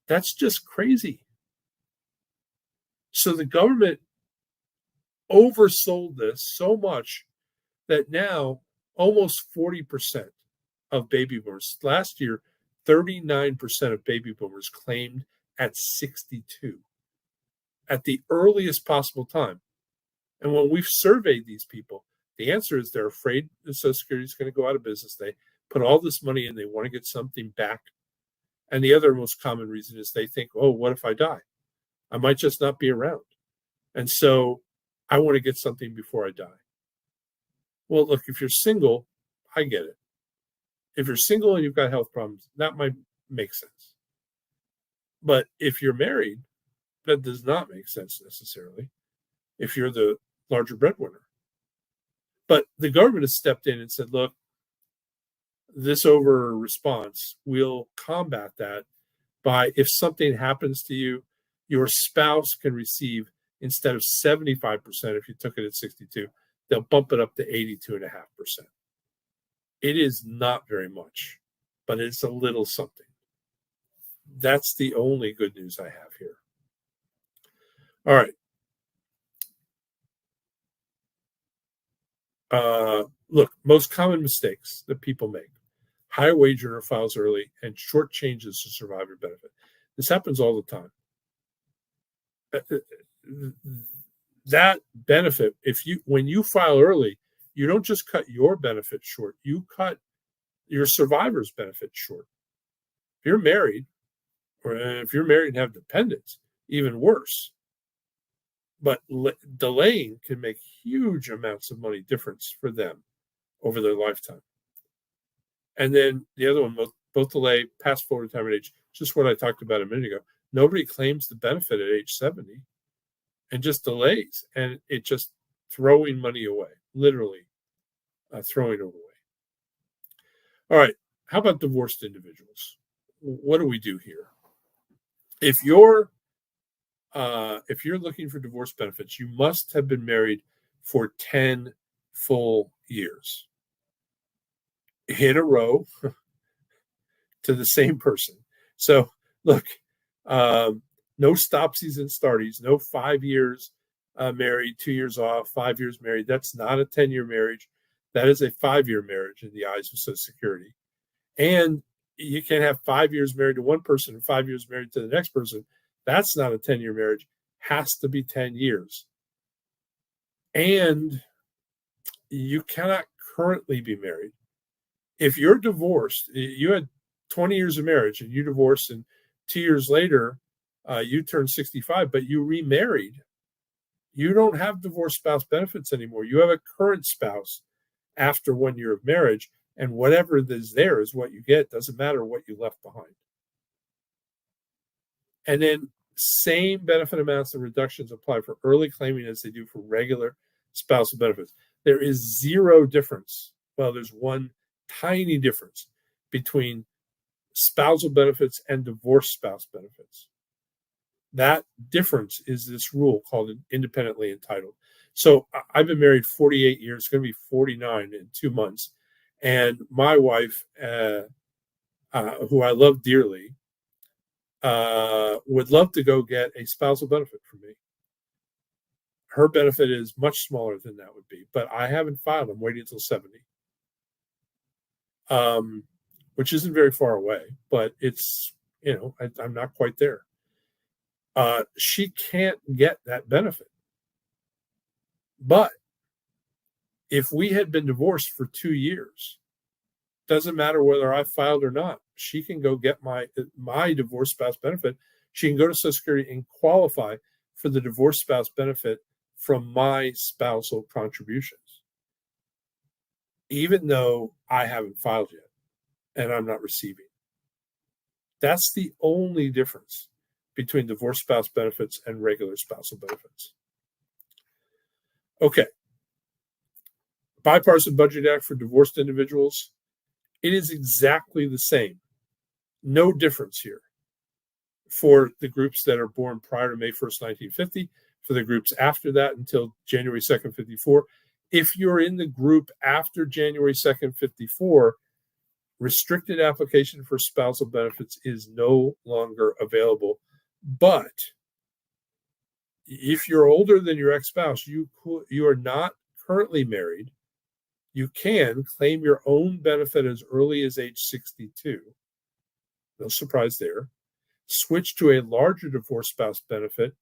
Speaker 1: That's just crazy. So the government oversold this so much that now almost 40% of baby boomers, last year, 39% of baby boomers claimed at 62, at the earliest possible time. And when we've surveyed these people, the answer is they're afraid the Social Security is going to go out of business. They put all this money in, they want to get something back. And the other most common reason is they think, oh, what if I die? I might just not be around. And so I want to get something before I die. Well, look, if you're single, I get it. If you're single and you've got health problems, that might make sense. But if you're married, that does not make sense necessarily if you're the larger breadwinner. But the government has stepped in and said, look, this over response, we'll combat that by, if something happens to you, your spouse can receive, instead of 75% if you took it at 62, they'll bump it up to 82.5%. It is not very much, but it's a little something. That's the only good news I have here. All right. Look, most common mistakes that people make: higher wage earner files early and short changes to survivor benefit. This happens all the time. That benefit, when you file early, you don't just cut your benefit short, you cut your survivor's benefit short. If you're married, or if you're married and have dependents, even worse. But delaying can make huge amounts of money difference for them over their lifetime. And then the other one, both delay, past full retirement age, just what I talked about a minute ago. Nobody claims the benefit at age 70 and just delays, and it just throwing money away, literally throwing it away. All right, how about divorced individuals? What do we do here? If you're looking for divorce benefits, you must have been married for 10 full years in a row to the same person. So look, no stopsies and starties, no 5 years married, 2 years off, 5 years married. That's not a 10-year marriage. That is a 5-year marriage in the eyes of Social Security. And you can't have 5 years married to one person and 5 years married to the next person. That's not a 10-year marriage. Has to be 10 years. And you cannot currently be married. If you're divorced, you had 20 years of marriage and you divorced, and 2 years later, you turned 65, but you remarried, you don't have divorced spouse benefits anymore. You have a current spouse after 1 year of marriage, and whatever is there is what you get. Doesn't matter what you left behind. And then same benefit amounts and reductions apply for early claiming as they do for regular spousal benefits. There is zero difference. Well, there's one tiny difference between spousal benefits and divorced spouse benefits. That difference is this rule called independently entitled. So I've been married 48 years. It's going to be 49 in 2 months. And my wife, who I love dearly, would love to go get a spousal benefit for me. Her benefit is much smaller than that would be, but I haven't filed. I'm waiting until 70, which isn't very far away, but it's, I'm not quite there. She can't get that benefit. But if we had been divorced for 2 years, doesn't matter whether I filed or not, she can go get my divorced spouse benefit. She can go to Social Security and qualify for the divorced spouse benefit from my spousal contributions, even though I haven't filed yet and I'm not receiving. That's the only difference between divorced spouse benefits and regular spousal benefits. Okay. Bipartisan Budget Act for divorced individuals. It is exactly the same. No difference here for the groups that are born prior to May 1st, 1950, for the groups after that until January 2nd, 54. If you're in the group after January 2nd, 54, restricted application for spousal benefits is no longer available. But if you're older than your ex-spouse, you are not currently married, you can claim your own benefit as early as age 62. No surprise there. Switch to a larger divorced spouse benefit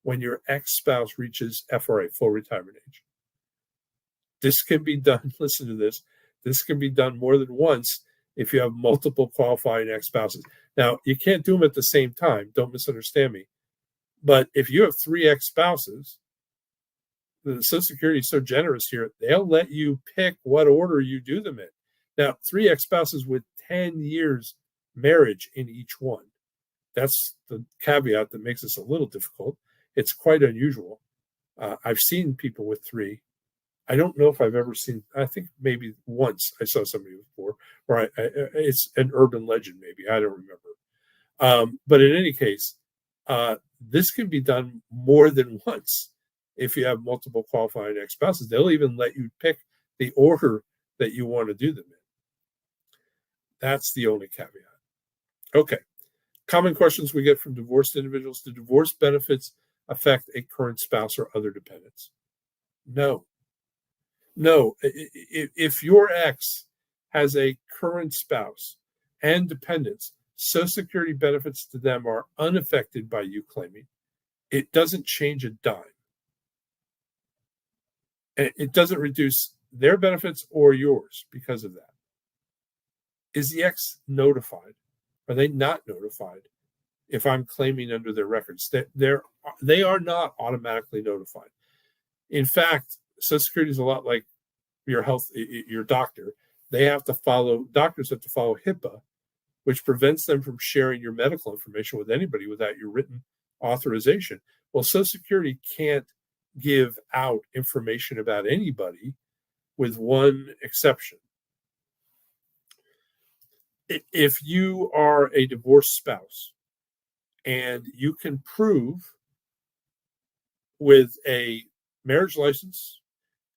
Speaker 1: when your ex-spouse reaches FRA, full retirement age. This can be done, listen to this, this can be done more than once if you have multiple qualifying ex-spouses. Now, you can't do them at the same time, don't misunderstand me. But if you have 3 ex-spouses, the Social Security is so generous here, they'll let you pick what order you do them in. Now, 3 ex-spouses with 10 years marriage in each one. That's the caveat that makes this a little difficult. It's quite unusual. I've seen people with 3. I don't know if I've ever seen, I think maybe once I saw somebody with 4, or it's an urban legend maybe, I don't remember. But in any case, this can be done more than once if you have multiple qualifying ex-spouses. They'll even let you pick the order that you want to do them in. That's the only caveat. Okay. Common questions we get from divorced individuals: do divorce benefits affect a current spouse or other dependents? No. No. If your ex has a current spouse and dependents, Social Security benefits to them are unaffected by you claiming. It doesn't change a dime. And it doesn't reduce their benefits or yours because of that. Is the ex notified? Are they not notified if I'm claiming under their records? They are not automatically notified. In fact, Social Security is a lot like your doctor. Doctors have to follow HIPAA, which prevents them from sharing your medical information with anybody without your written authorization. Well, Social Security can't give out information about anybody with one exception. If you are a divorced spouse and you can prove with a marriage license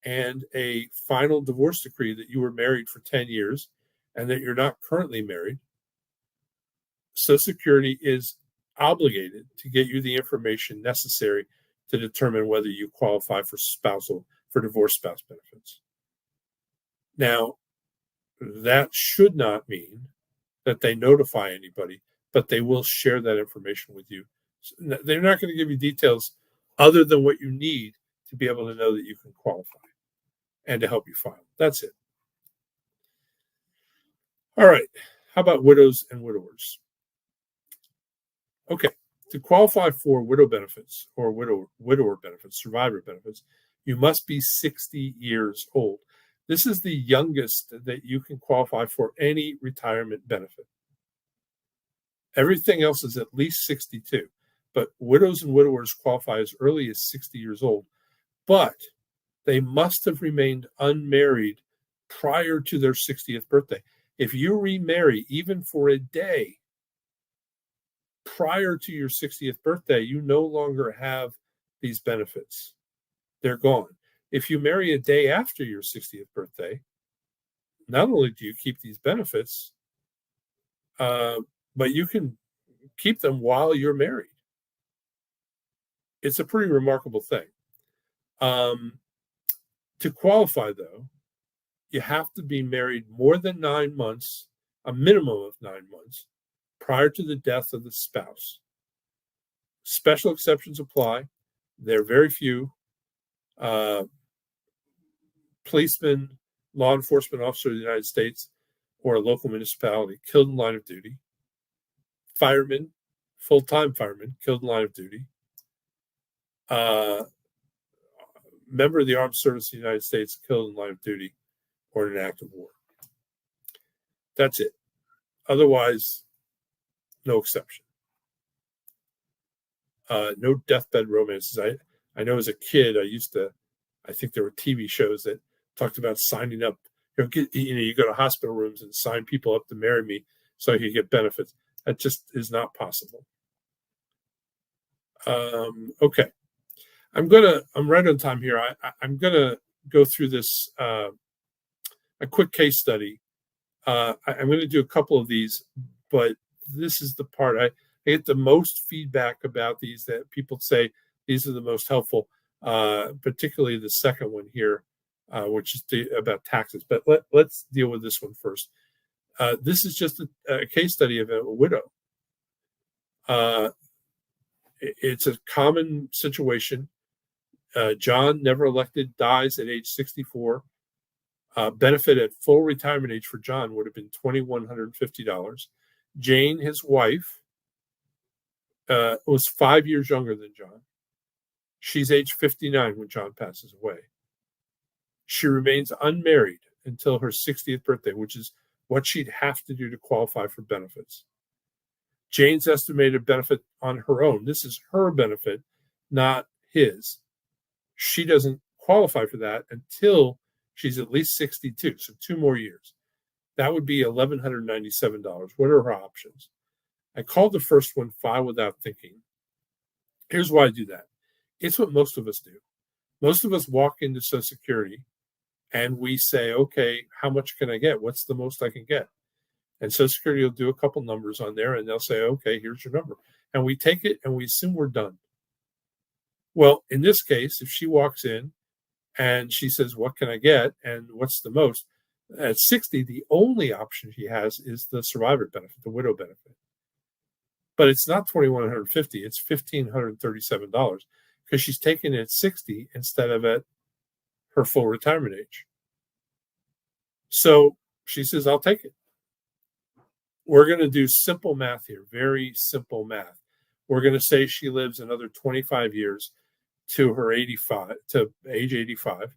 Speaker 1: and a final divorce decree that you were married for 10 years and that you're not currently married, Social Security is obligated to get you the information necessary to determine whether you qualify for divorce spouse benefits. Now, that should not mean that they notify anybody, but they will share that information with you. They're not going to give you details other than what you need to be able to know that you can qualify and to help you file. That's it. All right. How about widows and widowers? Okay. To qualify for widow benefits or widower benefits, survivor benefits, you must be 60 years old. This is the youngest that you can qualify for any retirement benefit. Everything else is at least 62, but widows and widowers qualify as early as 60 years old, but they must have remained unmarried prior to their 60th birthday. If you remarry even for a day prior to your 60th birthday, you no longer have these benefits. They're gone. If you marry a day after your 60th birthday, not only do you keep these benefits, but you can keep them while you're married. It's a pretty remarkable thing. To qualify, though, you have to be married more than 9 months, a minimum of 9 months, prior to the death of the spouse. Special exceptions apply. They're very few. Policeman, law enforcement officer of the United States, or a local municipality killed in line of duty. Firemen, full-time firemen killed in line of duty. Member of the Armed Services of the United States killed in line of duty or in an act of war. That's it. Otherwise, no exception. No deathbed romances. I know as a kid, I think there were TV shows that talked about signing up. You go to hospital rooms and sign people up to marry me so you get benefits. That just is not possible. Okay. I'm right on time here. I'm gonna go through this a quick case study. I'm going to do a couple of these, but this is the part I get the most feedback about these, that people say these are the most helpful, particularly the second one here, which is about taxes. But let's deal with this one first. This is just a case study of a widow. It's a common situation. John, never elected, dies at age 64. Benefit at full retirement age for John would have been $2,150. Jane, his wife, was 5 years younger than John. She's age 59 when John passes away. She remains unmarried until her 60th birthday, which is what she'd have to do to qualify for benefits. Jane's estimated benefit on her own, this is her benefit, not his. She doesn't qualify for that until she's at least 62, so 2 more years. That would be $1,197. What are her options? I called the first one file without thinking. Here's why I do that. It's what most of us do. Most of us walk into Social Security and we say, okay, how much can I get? What's the most I can get? And Social Security will do a couple numbers on there and they'll say, okay, here's your number. And we take it and we assume we're done. Well, in this case, if she walks in and she says, what can I get? And what's the most? At 60, the only option she has is the survivor benefit, the widow benefit. But it's not $2,150, it's $1,537 because she's taking it at 60 instead of at her full retirement age. So she says, I'll take it. We're going to do simple math here, very simple math. We're going to say she lives another 25 years to her 85, to age 85.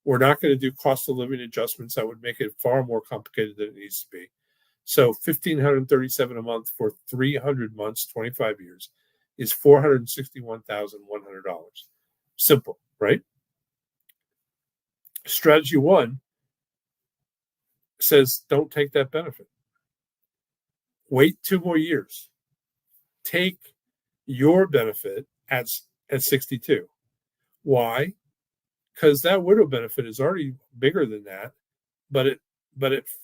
Speaker 1: We're not going to do cost of living adjustments. That would make it far more complicated than it needs to be. So $1,537 a month for 300 months, 25 years, is $461,100. Simple, right? Strategy one says don't take that benefit. Wait 2 more years. Take your benefit at 62. Why? Because that widow benefit is already bigger than that, but at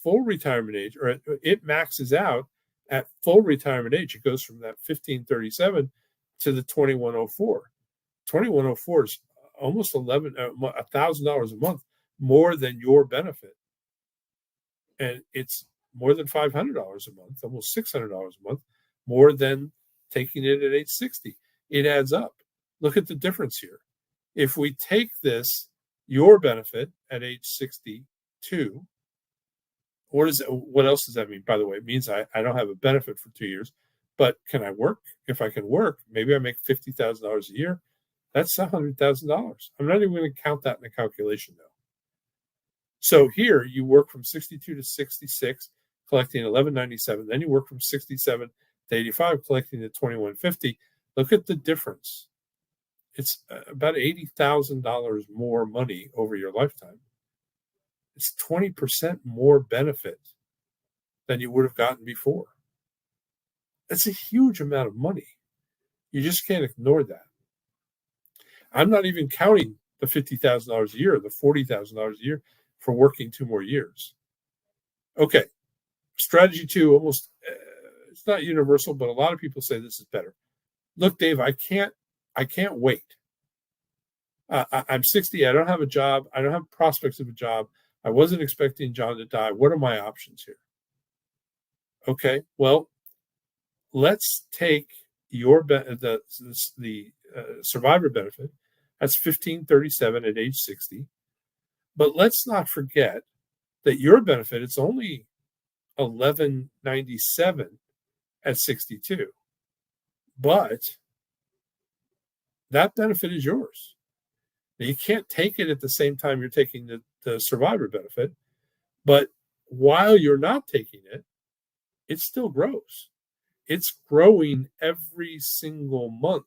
Speaker 1: full retirement age, or it maxes out at full retirement age. It goes from that 1537 to the 2104. 2104 is almost $1,000 a month more than your benefit, and it's more than $500 a month, almost $600 a month more than taking it at age 60. It adds up. Look at the difference here. If we take your benefit at age 62, what else does that mean? By the way, it means I don't have a benefit for 2 years, but can I work? If I can work, maybe I make $50,000 a year. That's $100,000. I'm not even going to count that in the calculation, though. So here you work from 62 to 66, collecting $1,197. Then you work from 67 to 85, collecting the $2,150. Look at the difference. It's about $80,000 more money over your lifetime. It's 20% more benefit than you would have gotten before. That's a huge amount of money. You just can't ignore that. I'm not even counting the $50,000 a year, the $40,000 a year for working 2 more years. Okay, strategy two, almost, it's not universal, but a lot of people say this is better. Look, Dave, I can't wait. I'm 60. I don't have a job. I don't have prospects of a job. I wasn't expecting John to die. What are my options here? Okay, well, let's take the survivor benefit. That's $1,537 at age 60. But let's not forget that your benefit, it's only $1,197 at 62. But that benefit is yours. Now, you can't take it at the same time you're taking the survivor benefit, but while you're not taking it, it still grows. It's growing every single month.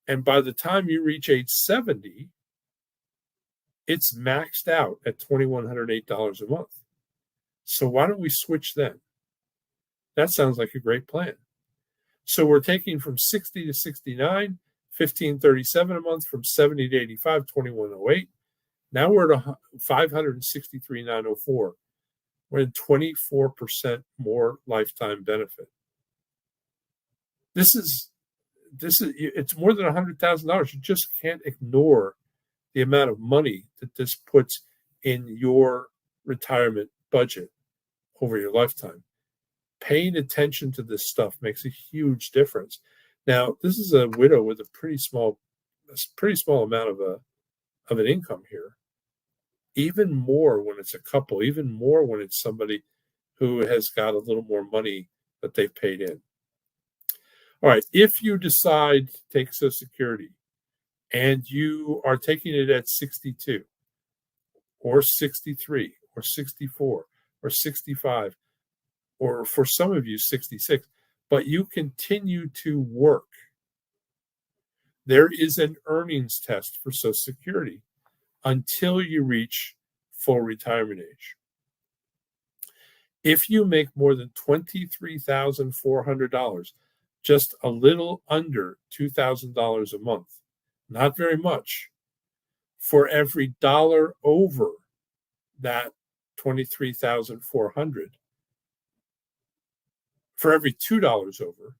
Speaker 1: And by the time you reach age 70, it's maxed out at $2,108 a month. So why don't we switch then? That sounds like a great plan. So we're taking from 60 to 69, $1,537 a month, from 70 to 85, $2,108. Now we're at $563,904. We're at 24% more lifetime benefit. It's more than $100,000. You just can't ignore the amount of money that this puts in your retirement budget over your lifetime. Paying attention to this stuff makes a huge difference. Now, this is a widow with a pretty small amount of an income here. Even more when it's a couple, even more when it's somebody who has got a little more money that they've paid in. All right, if you decide to take Social Security and you are taking it at 62 or 63 or 64 or 65, or for some of you 66, but you continue to work, there is an earnings test for Social Security until you reach full retirement age. If you make more than $23,400, just a little under $2,000 a month, not very much, for every dollar over that 23,400. For every $2 over,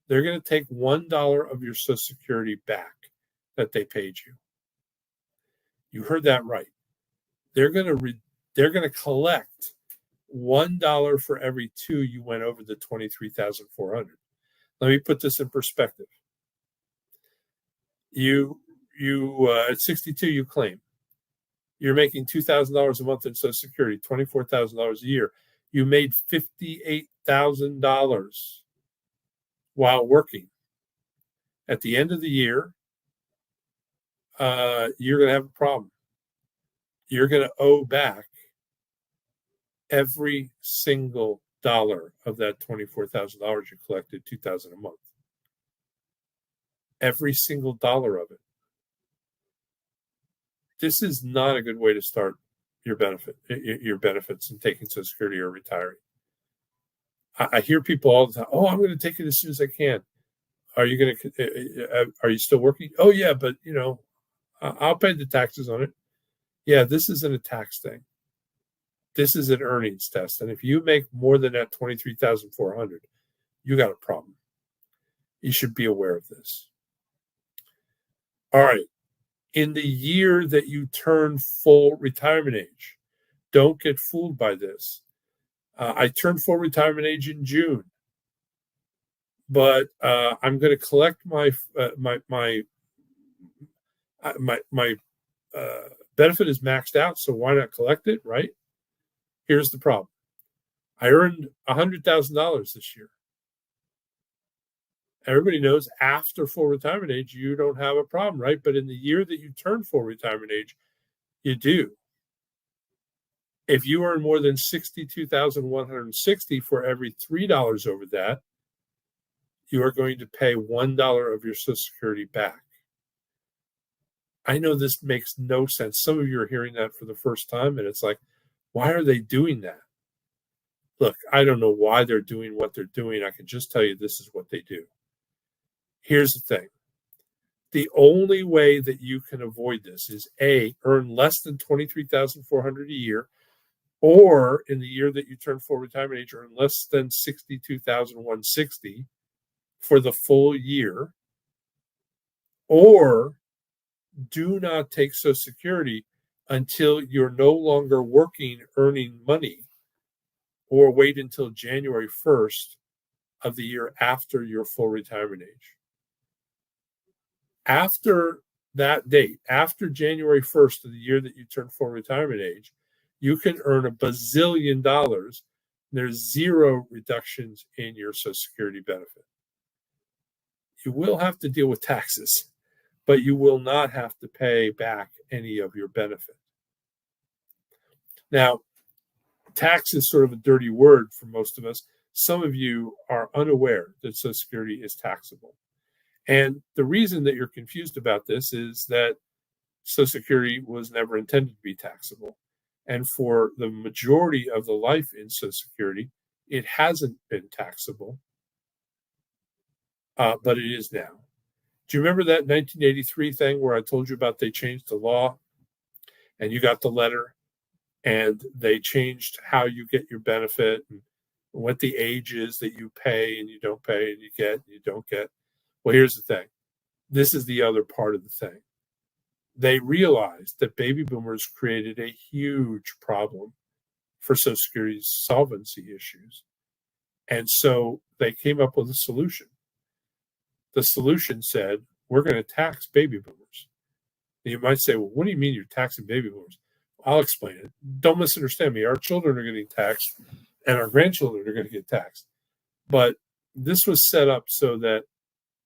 Speaker 1: they're going to take $1 of your Social Security back that they paid you. You heard that right. They're going to collect $1 for every two you went over the 23,400. Let me put this in perspective. You at 62 you claim. You're making $2,000 a month in Social Security, $24,000 a year. You made $58,000 while working. At the end of the year, you're going to have a problem. You're going to owe back every single dollar of that $24,000 you collected, $2,000 a month. Every single dollar of it. This is not a good way to start your benefits and taking Social Security or retiring. I hear people all the time, "Oh, I'm going to take it as soon as I can." Are you still working? "Oh yeah, but I'll pay the taxes on it." Yeah, this isn't a tax thing. This is an earnings test. And if you make more than that 23,400, you got a problem. You should be aware of this. All right. In the year that you turn full retirement age, don't get fooled by this. I turned full retirement age in June, but I'm going to collect my benefit is maxed out, so why not collect it, right? Here's the problem. I earned $100,000 this year. Everybody knows after full retirement age, you don't have a problem, right? But in the year that you turn full retirement age, you do. If you earn more than $62,160 for every $3 over that, you are going to pay $1 of your Social Security back. I know this makes no sense. Some of you are hearing that for the first time, and it's like, why are they doing that? Look, I don't know why they're doing what they're doing. I can just tell you this is what they do. Here's the thing. The only way that you can avoid this is A, earn less than $23,400 a year, or in the year that you turn full retirement age, earn less than $62,160 for the full year, or do not take Social Security until you're no longer working, earning money, or wait until January 1st of the year after your full retirement age. After that date, after January 1st of the year that you turn full retirement age, you can earn $1 bazillion. There's zero reductions in your Social Security benefit. You will have to deal with taxes, but you will not have to pay back any of your benefit. Now, tax is sort of a dirty word for most of us. Some of you are unaware that Social Security is taxable. And the reason that you're confused about this is that Social Security was never intended to be taxable. And for the majority of the life in Social Security, it hasn't been taxable, but it is now. Do you remember that 1983 thing where I told you about they changed the law and you got the letter and they changed how you get your benefit and what the age is that you pay and you don't pay and you get and you don't get? Well, here's the thing. This is the other part of the thing. They realized that baby boomers created a huge problem for Social Security's solvency issues. And so they came up with a solution. The solution said, we're going to tax baby boomers. And you might say, well, what do you mean you're taxing baby boomers? I'll explain it. Don't misunderstand me. Our children are getting taxed and our grandchildren are going to get taxed. But this was set up so that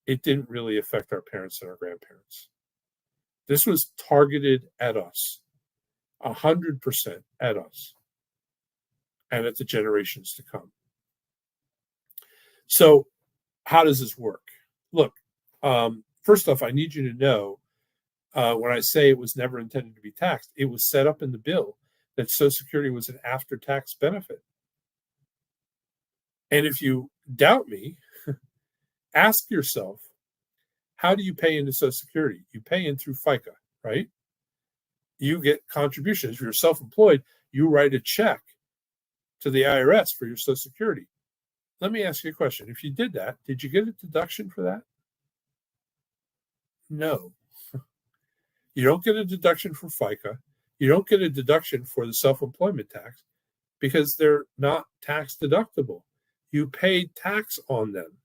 Speaker 1: it didn't really affect our parents and our grandparents. This was targeted at us, 100% at us, and at the generations to come. So how does this work? Look, first off, I need you to know when I say it was never intended to be taxed, it was set up in the bill that Social Security was an after-tax benefit. And if you doubt me, Ask yourself, how do you pay into Social Security? You pay in through FICA, right? You get contributions. If you're self-employed, you write a check to the IRS for your Social Security. Let me ask you a question. If you did that, did you get a deduction for that? No. You don't get a deduction for FICA. You don't get a deduction for the self-employment tax because they're not tax deductible. You paid tax on them.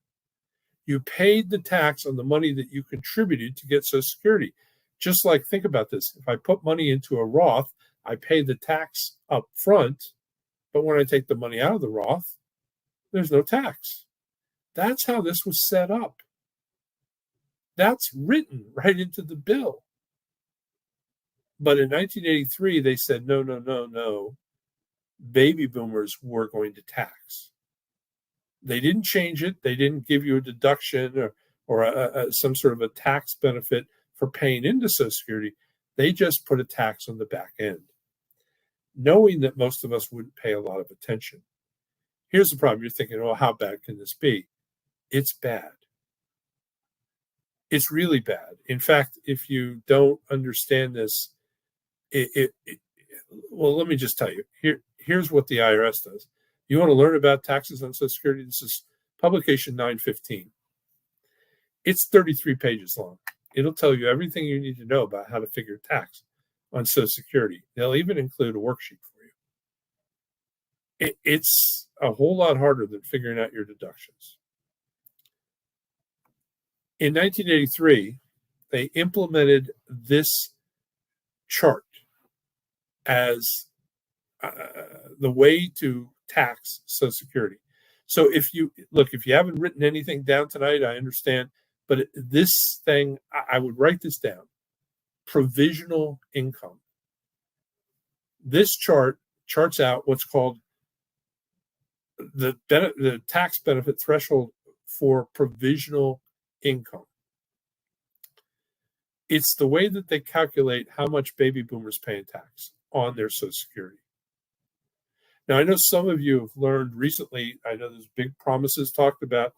Speaker 1: You paid the tax on the money that you contributed to get Social Security. Just like, think about this. If I put money into a Roth, I pay the tax up front, but when I take the money out of the Roth, there's no tax. That's how this was set up. That's written right into the bill. But in 1983, they said, no, no, no, no. Baby boomers were going to tax. They didn't change it. They didn't give you a deduction or some sort of a tax benefit for paying into Social Security. They just put a tax on the back end, knowing that most of us wouldn't pay a lot of attention. Here's the problem. You're thinking, oh, how bad can this be? It's bad. It's really bad. In fact, if you don't understand this, well, let me just tell you. Here's what the IRS does. You want to learn about taxes on Social Security? This is publication 915. It's 33 pages long. It'll tell you everything you need to know about how to figure tax on Social Security. They'll even include a worksheet for you. It's a whole lot harder than figuring out your deductions. In 1983, they implemented this chart as the way to tax Social Security. So if you haven't written anything down tonight, I understand, but this thing, I would write this down. Provisional income. This chart charts out what's called the tax benefit threshold for provisional income. It's the way that they calculate how much baby boomers pay in tax on their Social Security. Now, I know some of you have learned recently, I know there's big promises talked about,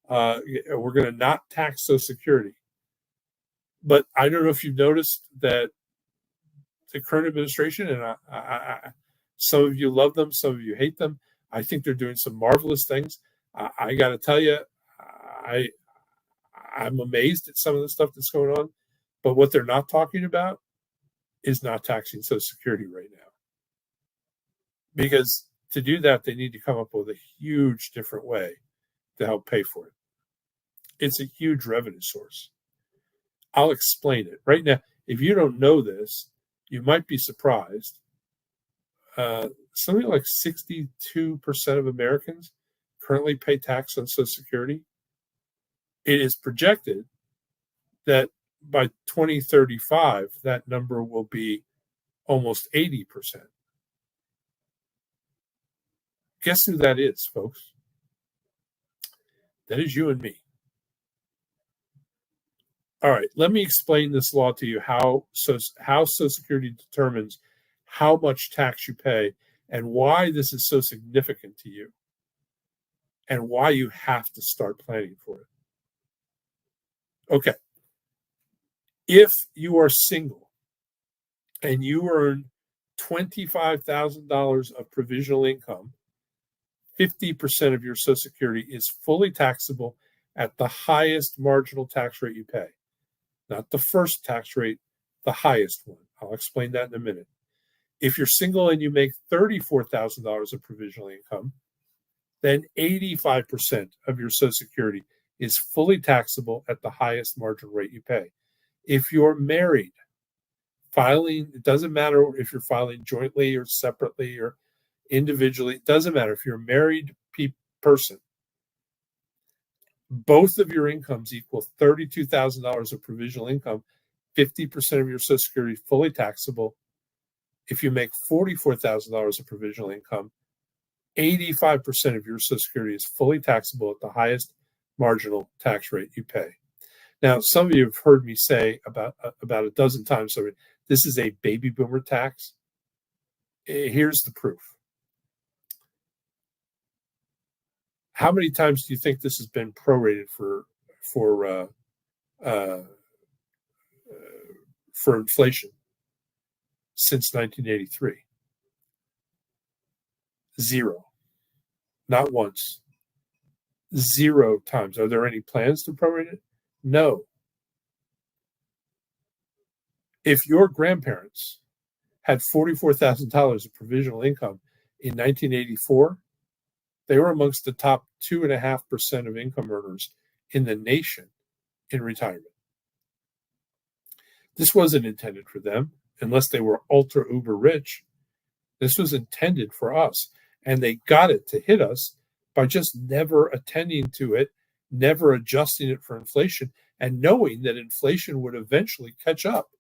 Speaker 1: we're going to not tax Social Security. But I don't know if you've noticed that the current administration, and some of you love them, some of you hate them. I think they're doing some marvelous things. I got to tell you, I'm amazed at some of the stuff that's going on. But what they're not talking about is not taxing Social Security right now. Because to do that, they need to come up with a huge different way to help pay for it. It's a huge revenue source. I'll explain it. Right now, if you don't know this, you might be surprised. Something like 62% of Americans currently pay tax on Social Security. It is projected that by 2035, that number will be almost 80%. Guess who that is, folks? That is you and me. All right, let me explain this law to you, how Social Security determines how much tax you pay and why this is so significant to you and why you have to start planning for it. Okay. If you are single and you earn $25,000 of provisional income, 50% of your Social Security is fully taxable at the highest marginal tax rate you pay. Not the first tax rate, the highest one. I'll explain that in a minute. If you're single and you make $34,000 of provisional income, then 85% of your Social Security is fully taxable at the highest marginal rate you pay. If you're married, it doesn't matter if you're filing jointly or separately or individually, it doesn't matter. If you're a married person, both of your incomes equal $32,000 of provisional income, 50% of your Social Security fully taxable. If you make $44,000 of provisional income, 85% of your Social Security is fully taxable at the highest marginal tax rate you pay. Now, some of you have heard me say about a dozen times already, this is a baby boomer tax. Here's the proof. How many times do you think this has been prorated for for uh, for inflation since 1983. Zero. Not once. 0 times. Are there any plans to prorate it? No. If your grandparents had $44,000 of provisional income in 1984, they were amongst the top 2.5% of income earners in the nation in retirement. This wasn't intended for them unless they were ultra uber rich. This was intended for us. And they got it to hit us by just never attending to it, never adjusting it for inflation, and knowing that inflation would eventually catch up.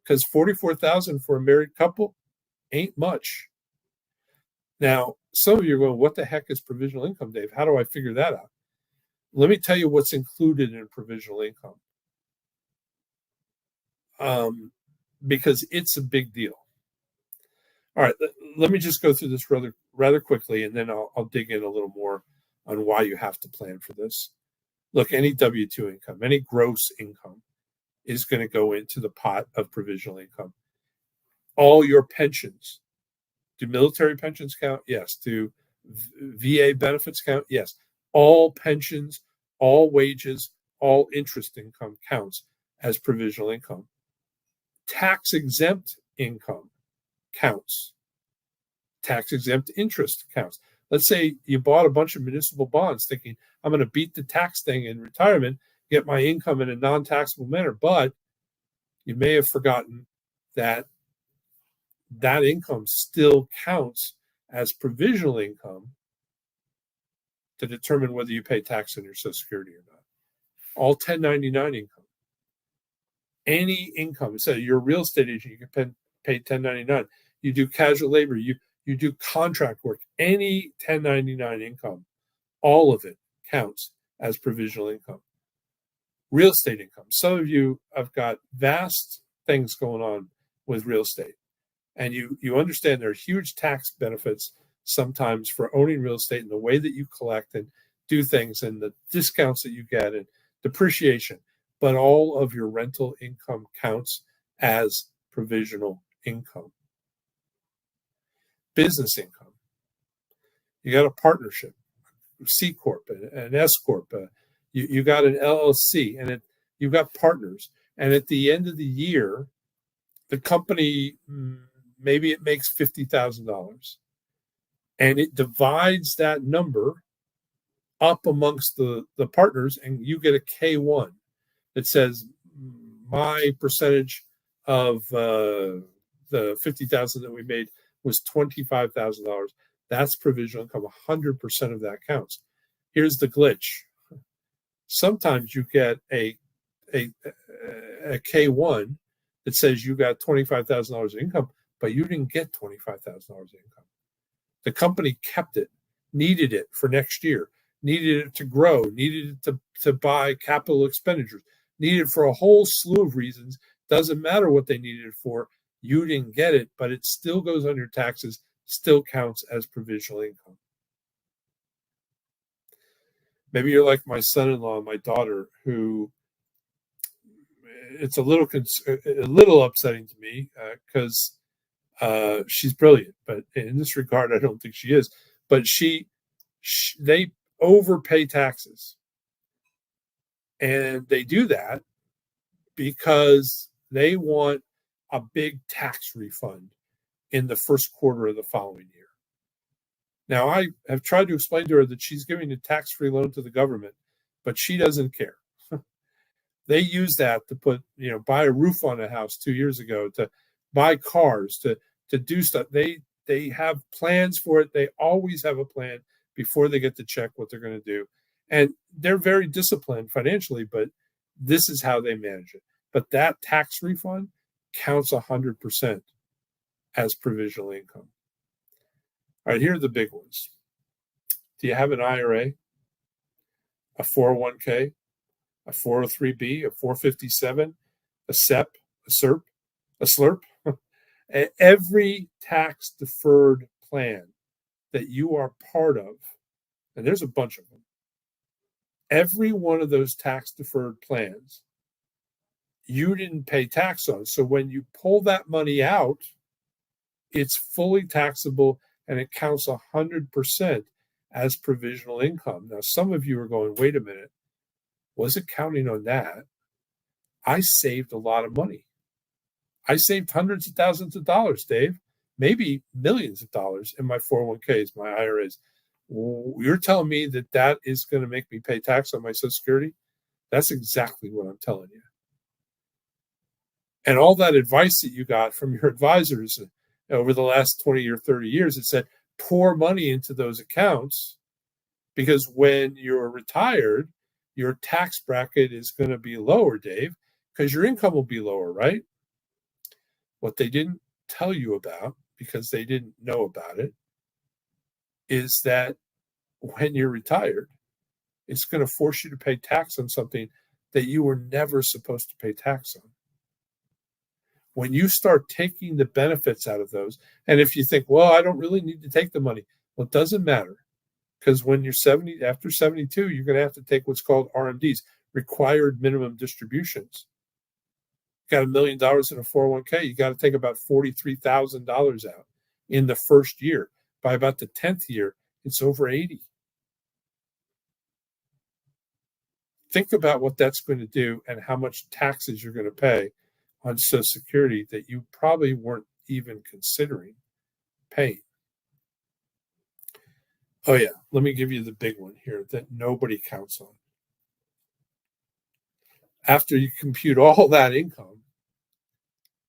Speaker 1: Because 44,000 for a married couple ain't much. Now, some of you are going, what the heck is provisional income, Dave? How do I figure that out? Let me tell you what's included in provisional income. Because it's a big deal. All right, let me just go through this rather quickly, and then I'll dig in a little more on why you have to plan for this. Look, any W-2 income, any gross income is going to go into the pot of provisional income. All your pensions. Do military pensions count? Yes. Do VA benefits count? Yes. All pensions, all wages, all interest income counts as provisional income. Tax-exempt income counts. Tax-exempt interest counts. Let's say you bought a bunch of municipal bonds thinking, I'm going to beat the tax thing in retirement, get my income in a non-taxable manner, but you may have forgotten that that income still counts as provisional income to determine whether you pay tax on your Social Security or not. All 1099 income. Any income. So you're a real estate agent, you can pay 1099. You do casual labor, you do contract work. Any 1099 income, all of it counts as provisional income. Real estate income. Some of you have got vast things going on with real estate. And you understand there are huge tax benefits sometimes for owning real estate and the way that you collect and do things and the discounts that you get and depreciation. But all of your rental income counts as provisional income. Business income. You got a partnership, C Corp, an S Corp. You got an LLC, and you've got partners. And at the end of the year, the company, maybe it makes $50,000. And it divides that number up amongst the partners, and you get a K1 that says my percentage of the 50,000 that we made was $25,000. That's provisional income. 100% of that counts. Here's the glitch. Sometimes you get a K1 that says you got $25,000 of income, but you didn't get $25,000 of income. The company kept it, needed it for next year, needed it to grow, needed it to buy capital expenditures, needed it for a whole slew of reasons. Doesn't matter what they needed it for. You didn't get it, but it still goes on your taxes, still counts as provisional income. Maybe you're like my son-in-law and my daughter, who it's a little upsetting to me because she's brilliant, but in this regard, I don't think she is. But they overpay taxes, and they do that because they want a big tax refund in the first quarter of the following year. Now, I have tried to explain to her that she's giving a tax-free loan to the government, but she doesn't care. They use that to buy a roof on a house 2 years ago, to buy cars, to do stuff. They have plans for it. They always have a plan before they get to check what they're going to do. And they're very disciplined financially, but this is how they manage it. But that tax refund counts 100% as provisional income. All right, here are the big ones. Do you have an IRA, a 401k, a 403b, a 457, a SEP, a SERP, a SLRP? Every tax-deferred plan that you are part of, and there's a bunch of them, Every one of those tax deferred plans, you didn't pay tax on. So when you pull that money out, it's fully taxable and it counts 100% as provisional income. Now, some of you are going, wait a minute, wasn't counting on that. I saved a lot of money. I saved hundreds of thousands of dollars, Dave, maybe millions of dollars in my 401ks, my IRAs. You're telling me that that is going to make me pay tax on my Social Security? That's exactly what I'm telling you. And all that advice that you got from your advisors over the last 20 or 30 years, it said, pour money into those accounts because when you're retired, your tax bracket is going to be lower, Dave, because your income will be lower, right? What they didn't tell you about, because they didn't know about it, is that when you're retired, it's going to force you to pay tax on something that you were never supposed to pay tax on. When you start taking the benefits out of those, and if you think, well, I don't really need to take the money, well, it doesn't matter. Because when you're 70, after 72, you're going to have to take what's called RMDs, required minimum distributions. You got $1 million in a 401k, you got to take about $43,000 out in the first year. By about the 10th year, it's over 80. Think about what that's going to do and how much taxes you're going to pay on Social Security that you probably weren't even considering paying. Oh, yeah. Let me give you the big one here that nobody counts on. After you compute all that income,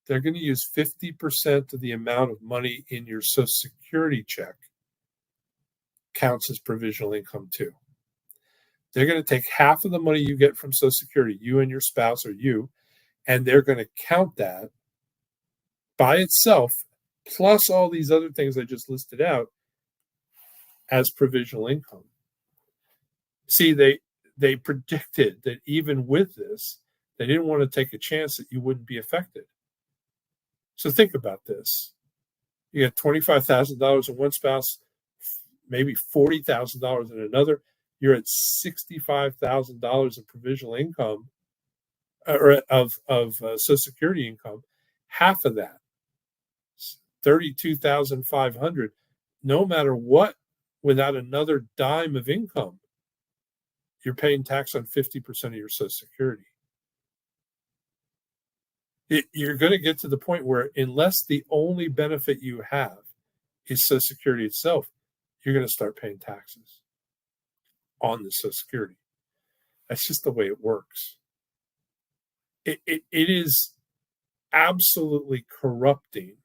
Speaker 1: they're going to use 50% of the amount of money in your Social Security check counts as provisional income too. They're going to take half of the money you get from Social Security, you and your spouse or you, and they're going to count that by itself, plus all these other things I just listed out, as provisional income. See, they predicted that even with this, they didn't want to take a chance that you wouldn't be affected. So think about this. You get $25,000 in one spouse, maybe $40,000 in another. You're at $65,000 of provisional income, or of Social Security income. Half of that, $32,500. No matter what, without another dime of income, you're paying tax on 50% of your Social Security. You're going to get to the point where, unless the only benefit you have is Social Security itself, you're going to start paying taxes on the Social Security. That's just the way it works. It is absolutely corrupting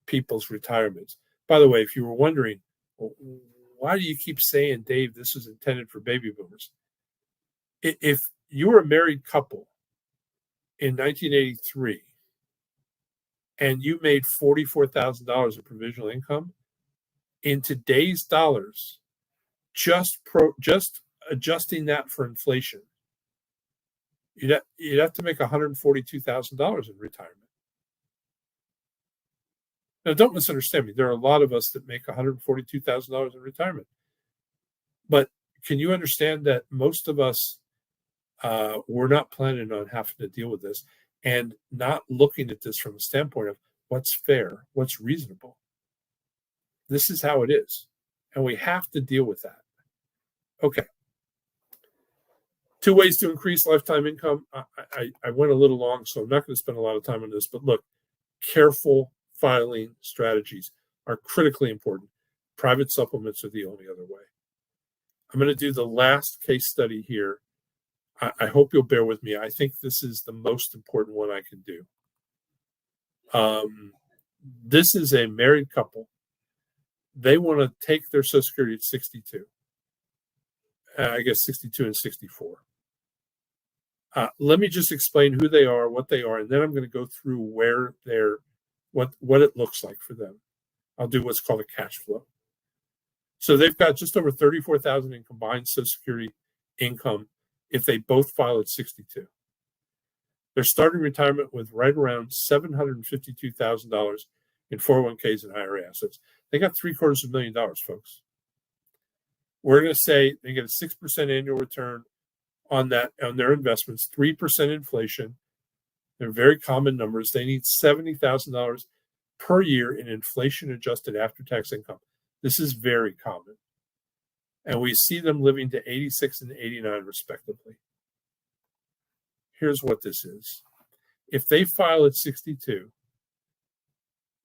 Speaker 1: people's retirements. By the way, if you were wondering, well, why do you keep saying, Dave, this is intended for baby boomers? If you were a married couple in 1983 and you made $44,000 of provisional income, in today's dollars, just adjusting that for inflation, you'd have to make $142,000 in retirement. Now, don't misunderstand me. There are a lot of us that make $142,000 in retirement. But can you understand that most of us, we're not planning on having to deal with this and not looking at this from a standpoint of what's fair, what's reasonable. This is how it is. And we have to deal with that. Okay. 2 ways to increase lifetime income. I went a little long, so I'm not going to spend a lot of time on this. But look, careful filing strategies are critically important. Private supplements are the only other way. I'm going to do the last case study here. I hope you'll bear with me. I think this is the most important one I can do. This is a married couple. They want to take their Social Security at 62. I guess 62 and 64. Let me just explain who they are, what they are, and then I'm going to go through where they're, what it looks like for them. I'll do what's called a cash flow. So they've got just over $34,000 in combined Social Security income if they both file at 62. They're starting retirement with right around $752,000 in 401ks and IRA assets. They got $750,000, folks. We're going to say they get a 6% annual return on their investments, 3% inflation. They're very common numbers. They need $70,000 per year in inflation-adjusted after-tax income. This is very common. And we see them living to 86 and 89, respectively. Here's what this is. If they file at 62,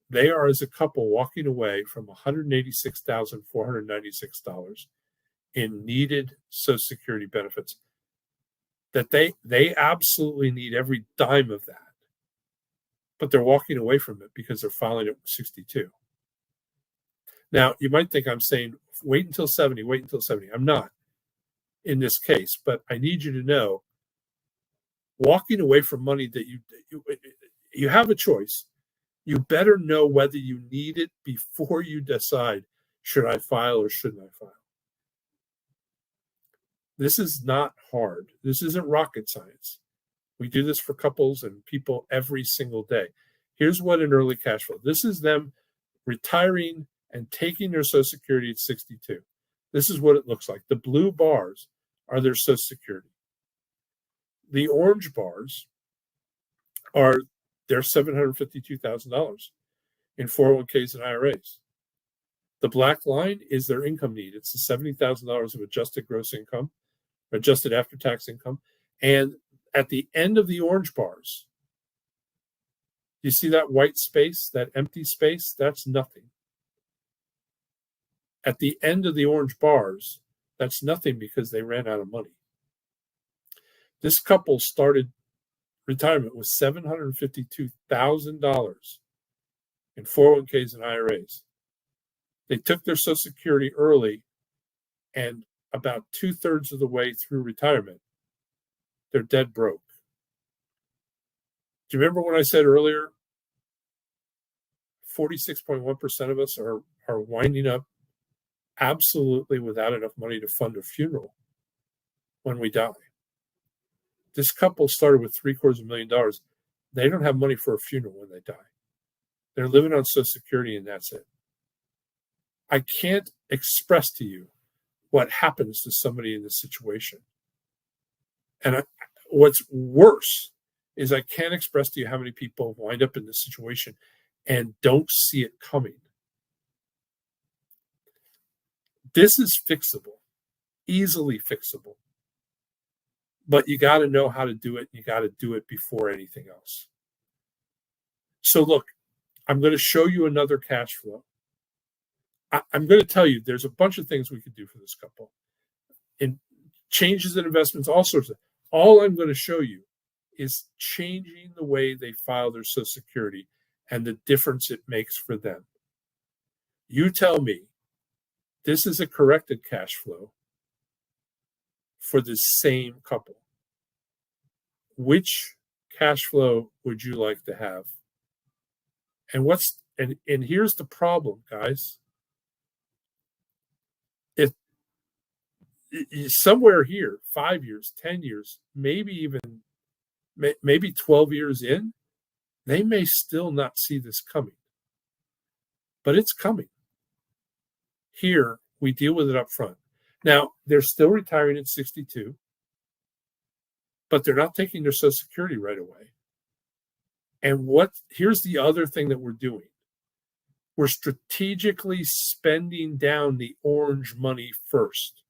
Speaker 1: they are, as a couple, walking away from $186,496 in needed Social Security benefits that they absolutely need every dime of that. But they're walking away from it because they're filing at 62. Now, you might think I'm saying, wait until 70, wait until 70. I'm not in this case, but I need you to know, walking away from money that you have a choice. You better know whether you need it before you decide, should I file or shouldn't I file? This is not hard. This isn't rocket science. We do this for couples and people every single day. Here's what an early cash flow. This is them retiring and taking their Social Security at 62. This is what it looks like. The blue bars are their Social Security. The orange bars are their $752,000 in 401ks and IRAs. The black line is their income need. It's the $70,000 of adjusted gross income, adjusted after-tax income. And at the end of the orange bars, you see that white space, that empty space? That's nothing. At the end of the orange bars, that's nothing because they ran out of money. This couple started retirement with $752,000 in 401ks and IRAs. They took their Social Security early, and about 2/3 of the way through retirement, they're dead broke. Do you remember when I said earlier, 46.1% of us are winding up absolutely without enough money to fund a funeral when we die? This couple started with $750,000. They don't have money for a funeral when they die. They're living on Social Security, and that's it. I can't express to you what happens to somebody in this situation. And what's worse is I can't express to you how many people wind up in this situation and don't see it coming. This is fixable, easily fixable. But you got to know how to do it. You got to do it before anything else. So look, I'm going to show you another cash flow. I'm going to tell you there's a bunch of things we could do for this couple. In changes in investments, all sorts of. All I'm going to show you is changing the way they file their Social Security and the difference it makes for them. You tell me this is a corrected cash flow for the same couple. Which cash flow would you like to have? And here's the problem, guys. If somewhere here, 5 years, 10 years, maybe 12 years in, they may still not see this coming. But it's coming. Here, we deal with it up front. Now, they're still retiring at 62, but they're not taking their Social Security right away. And here's the other thing that we're doing. We're strategically spending down the orange money first.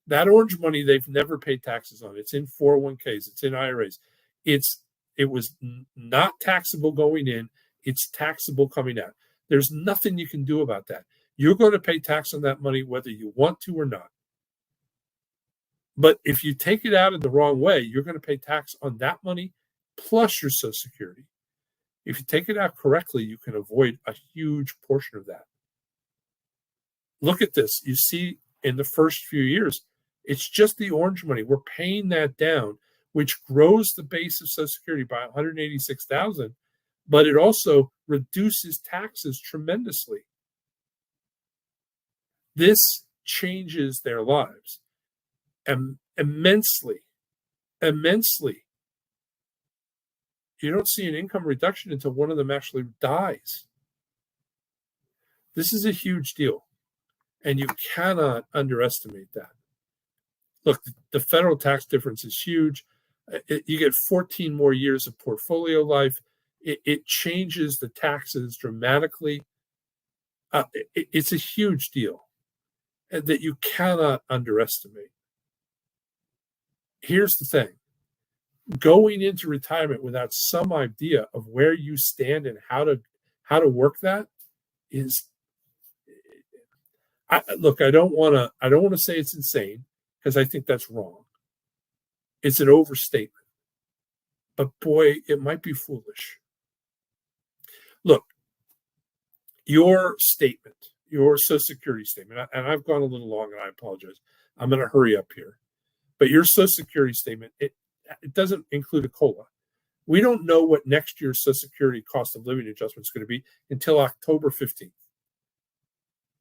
Speaker 1: That orange money they've never paid taxes on. It's in 401ks, it's in IRAs. It was not taxable going in, it's taxable coming out. There's nothing you can do about that. You're going to pay tax on that money whether you want to or not. But if you take it out in the wrong way, you're going to pay tax on that money plus your Social Security. If you take it out correctly, you can avoid a huge portion of that. Look at this. You see, in the first few years, it's just the orange money. We're paying that down, which grows the base of Social Security by $186,000, but it also reduces taxes tremendously. This changes their lives immensely. You don't see an income reduction until one of them actually dies. This is a huge deal. And you cannot underestimate that. Look, the federal tax difference is huge. You get 14 more years of portfolio life. It changes the taxes dramatically. It's a huge deal that you cannot underestimate. Here's the thing. Going into retirement without some idea of where you stand and how to work that is, look, I don't want to say it's insane, because I think that's wrong. It's an overstatement. But boy, it might be foolish. Look, your statement, your Social Security statement, and I've gone a little long and I apologize. I'm going to hurry up here. But your Social Security statement, it doesn't include a COLA. We don't know what next year's Social Security cost of living adjustment is going to be until October 15th.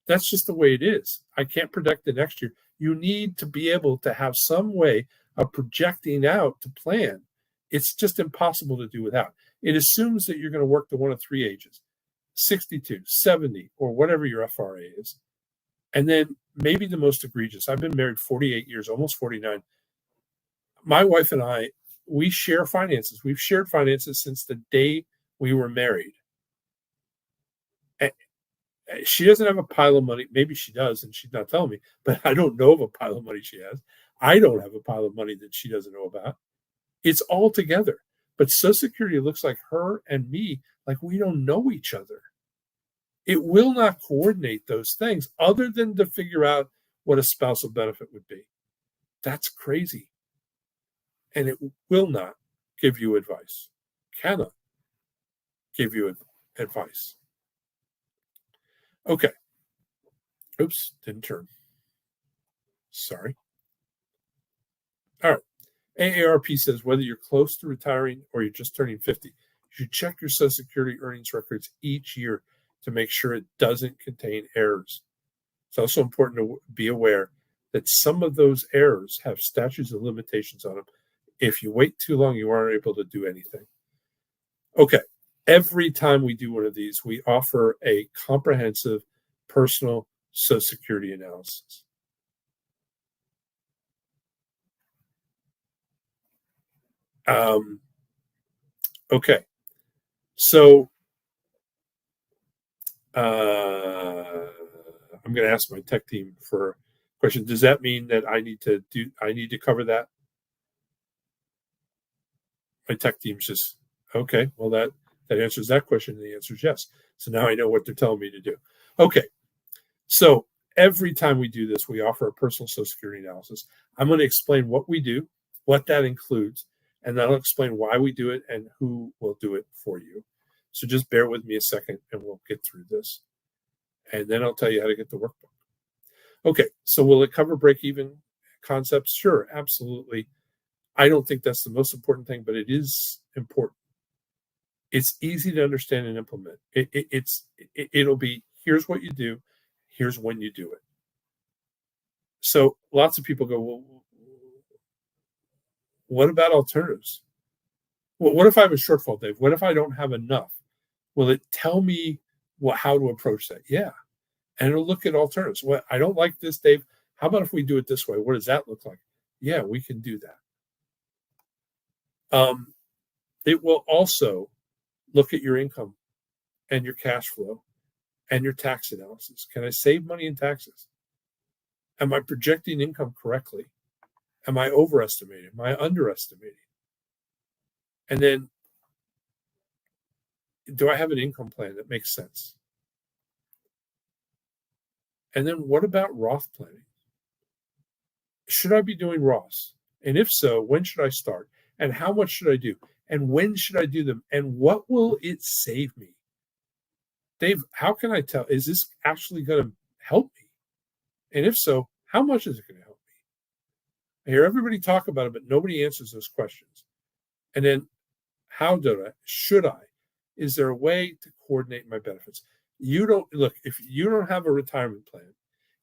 Speaker 1: That's just the way it is. I can't predict the next year. You need to be able to have some way of projecting out to plan. It's just impossible to do without. It assumes that you're going to work to one of three ages, 62, 70, or whatever your FRA is. And then maybe the most egregious. I've been married 48 years, almost 49. My wife and I, we share finances. We've shared finances since the day we were married. And she doesn't have a pile of money. Maybe she does, and she's not telling me, but I don't know of a pile of money she has. I don't have a pile of money that she doesn't know about. It's all together. But Social Security looks like her and me, like we don't know each other. It will not coordinate those things other than to figure out what a spousal benefit would be. That's crazy. And it will not give you advice. Cannot give you advice. Okay. Oops, didn't turn. Sorry. All right. AARP says whether you're close to retiring or you're just turning 50, you should check your Social Security earnings records each year to make sure it doesn't contain errors. It's also important to be aware that some of those errors have statutes of limitations on them. If you wait too long, you aren't able to do anything. Okay. Every time we do one of these, we offer a comprehensive personal Social Security analysis. Okay. So I'm going to ask my tech team for a question. Does that mean that I need to cover that? My tech team's just, okay, well, that answers that question. And the answer is yes. So now I know what they're telling me to do. Okay. So every time we do this, we offer a personal Social Security analysis. I'm going to explain what we do, what that includes, and then I'll explain why we do it and who will do it for you. So just bear with me a second and we'll get through this. And then I'll tell you how to get the workbook. Okay, so will it cover break-even concepts? Sure, absolutely. I don't think that's the most important thing, but it is important. It's easy to understand and implement. It'll be, here's what you do, here's when you do it. So lots of people go, well, what about alternatives? Well, what if I have a shortfall, Dave? What if I don't have enough? Will it tell me how to approach that? Yeah. And it'll look at alternatives. Well, I don't like this, Dave. How about if we do it this way? What does that look like? Yeah, we can do that. It will also look at your income and your cash flow and your tax analysis. Can I save money in taxes? Am I projecting income correctly? Am I overestimating? Am I underestimating? And then, do I have an income plan that makes sense? And then what about Roth planning? Should I be doing Roths? And if so, when should I start? And how much should I do? And when should I do them? And what will it save me? Dave, how can I tell? Is this actually going to help me? And if so, how much is it going to help me? I hear everybody talk about it, but nobody answers those questions. And then, should I? Is there a way to coordinate my benefits? If you don't have a retirement plan,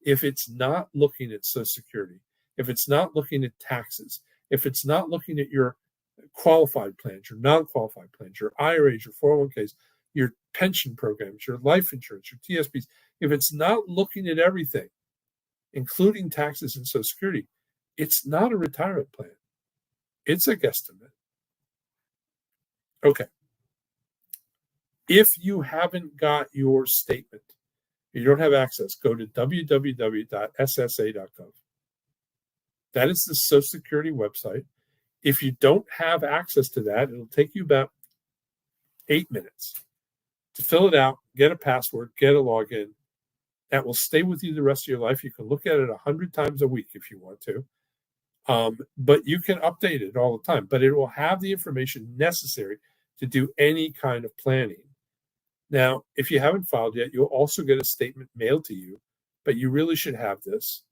Speaker 1: if it's not looking at Social Security, if it's not looking at taxes, if it's not looking at your qualified plans, your non-qualified plans, your IRAs, your 401ks, your pension programs, your life insurance, your TSPs, if it's not looking at everything, including taxes and Social Security, it's not a retirement plan. It's a guesstimate. Okay. If you haven't got your statement, you don't have access, go to www.ssa.gov. That is the Social Security website. If you don't have access to that, it'll take you about 8 minutes to fill it out, get a password, get a login. That will stay with you the rest of your life. You can look at it 100 times a week if you want to. But you can update it all the time. But it will have the information necessary to do any kind of planning. Now, if you haven't filed yet, you'll also get a statement mailed to you, but you really should have this.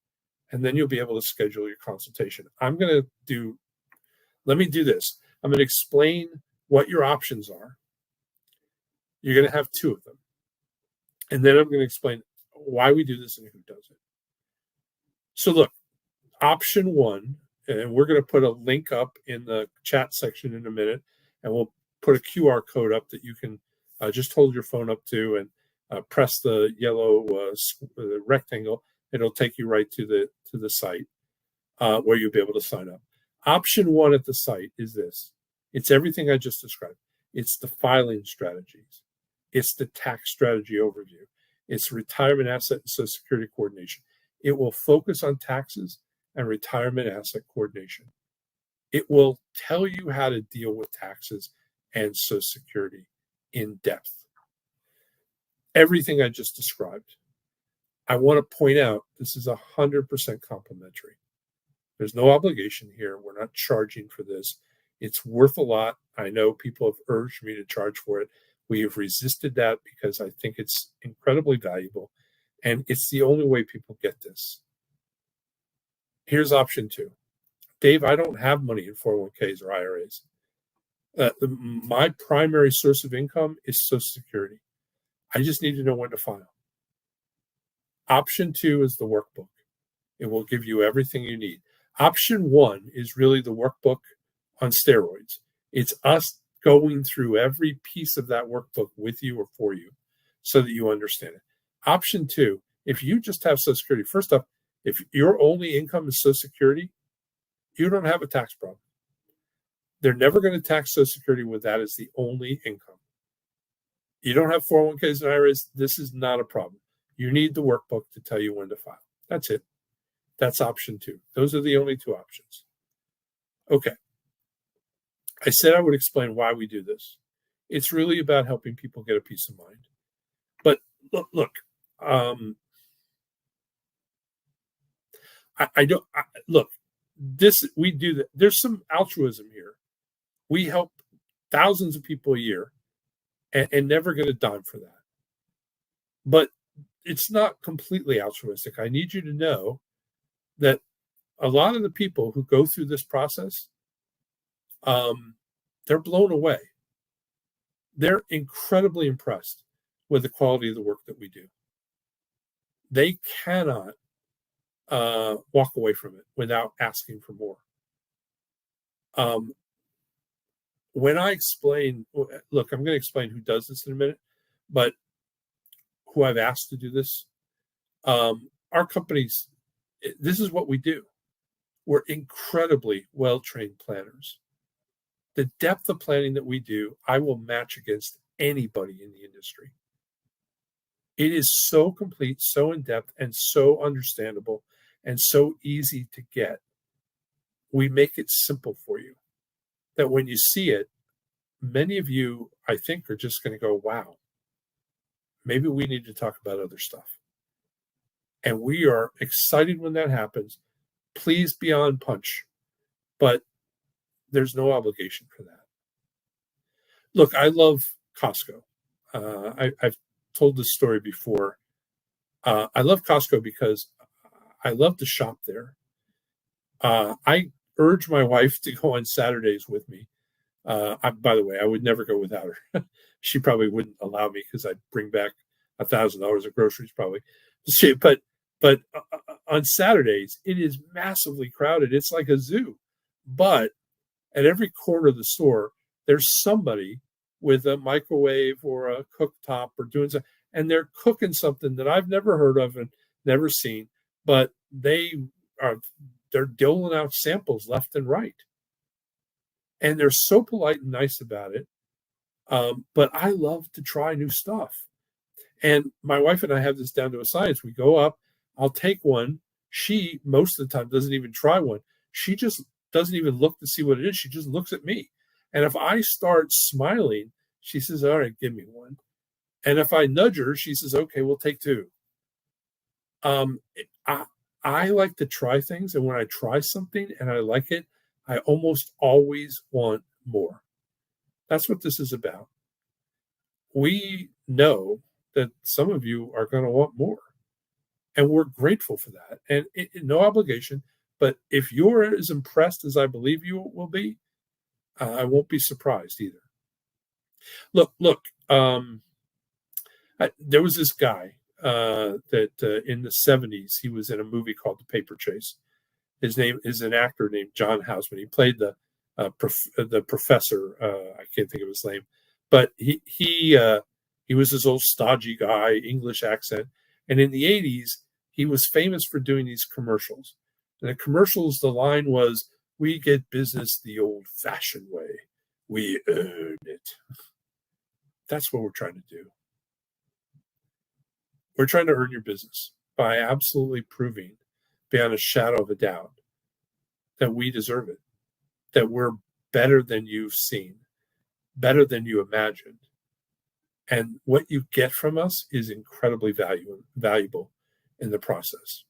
Speaker 1: And then you'll be able to schedule your consultation. Let me do this. I'm going to explain what your options are. You're going to have 2 of them. And then I'm going to explain why we do this and who does it. So look, option 1, and we're going to put a link up in the chat section in a minute, and we'll put a QR code up that you can just hold your phone up to and press the yellow rectangle. It'll take you right to the site where you'll be able to sign up. Option 1 at the site is this. It's everything I just described. It's the filing strategies. It's the tax strategy overview. It's retirement asset and Social Security coordination. It will focus on taxes and retirement asset coordination. It will tell you how to deal with taxes and Social Security in depth. Everything I just described. I want to point out this is 100% complimentary. There's no obligation here. We're not charging for this. It's worth a lot. I know people have urged me to charge for it. We have resisted that because I think it's incredibly valuable, and it's the only way people get this. Here's option 2. Dave, I don't have money in 401ks or IRAs. My primary source of income is Social Security. I just need to know when to file. Option 2 is the workbook. It will give you everything you need. Option 1 is really the workbook on steroids. It's us going through every piece of that workbook with you or for you so that you understand it. Option 2, if you just have Social Security, first off, if your only income is Social Security, you don't have a tax problem. They're never going to tax Social Security with that as the only income. You don't have 401ks and IRAs, this is not a problem. You need the workbook to tell you when to file. That's it. That's option 2. Those are the only 2 options. Okay. I said I would explain why we do this. It's really about helping people get a peace of mind. But look, we do that. There's some altruism here. We help thousands of people a year and never get a dime for that. But it's not completely altruistic. I need you to know that a lot of the people who go through this process, they're blown away. They're incredibly impressed with the quality of the work that we do. They cannot walk away from it without asking for more. When I explain, look, I'm going to explain who does this in a minute, but who I've asked to do this, our companies, this is what we do. We're incredibly well-trained planners. The depth of planning that we do, I will match against anybody in the industry. It is so complete, so in-depth, and so understandable, and so easy to get. We make it simple for you, that when you see it, many of you, I think, are just going to go, wow, maybe we need to talk about other stuff. And we are excited when that happens. Please be on punch, but there's no obligation for that. Look, I love Costco. I've told this story before. I love Costco because I love to shop there. I urge my wife to go on Saturdays with me. By the way, I would never go without her. She probably wouldn't allow me because I'd bring back $1,000 of groceries probably. But on Saturdays, it is massively crowded. It's like a zoo. But at every corner of the store, there's somebody with a microwave or a cooktop or doing something, and they're cooking something that I've never heard of and never seen. But they're doling out samples left and right, and they're so polite and nice about it. But I love to try new stuff. And my wife and I have this down to a science. We go up, I'll take one. She, most of the time, doesn't even try one. She just doesn't even look to see what it is. She just looks at me. And if I start smiling, she says, all right, give me one. And if I nudge her, she says, okay, we'll take two. Um, I like to try things. And when I try something and I like it, I almost always want more. That's what this is about. We know that some of you are going to want more, and we're grateful for that. And no obligation, but if you're as impressed as I believe you will be, I won't be surprised either. Look. There was this guy that in the 70s, he was in a movie called The Paper Chase. His name is an actor named John Houseman. He played the professor. I can't think of his name, but he was this old stodgy guy, English accent. And in the 80s, he was famous for doing these commercials. And the commercials, the line was, "We get business the old-fashioned way. We earn it." That's what we're trying to do. We're trying to earn your business by absolutely proving, beyond a shadow of a doubt, that we deserve it, that we're better than you've seen, better than you imagined. And what you get from us is incredibly valuable in the process.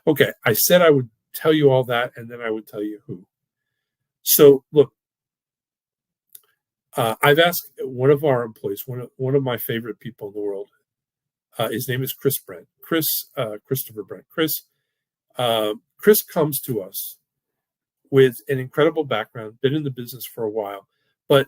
Speaker 1: Okay, I said I would tell you all that, and then I would tell you who. So, look, I've asked one of our employees, one of my favorite people in the world. His name is Christopher Brent. Chris comes to us with an incredible background, been in the business for a while. But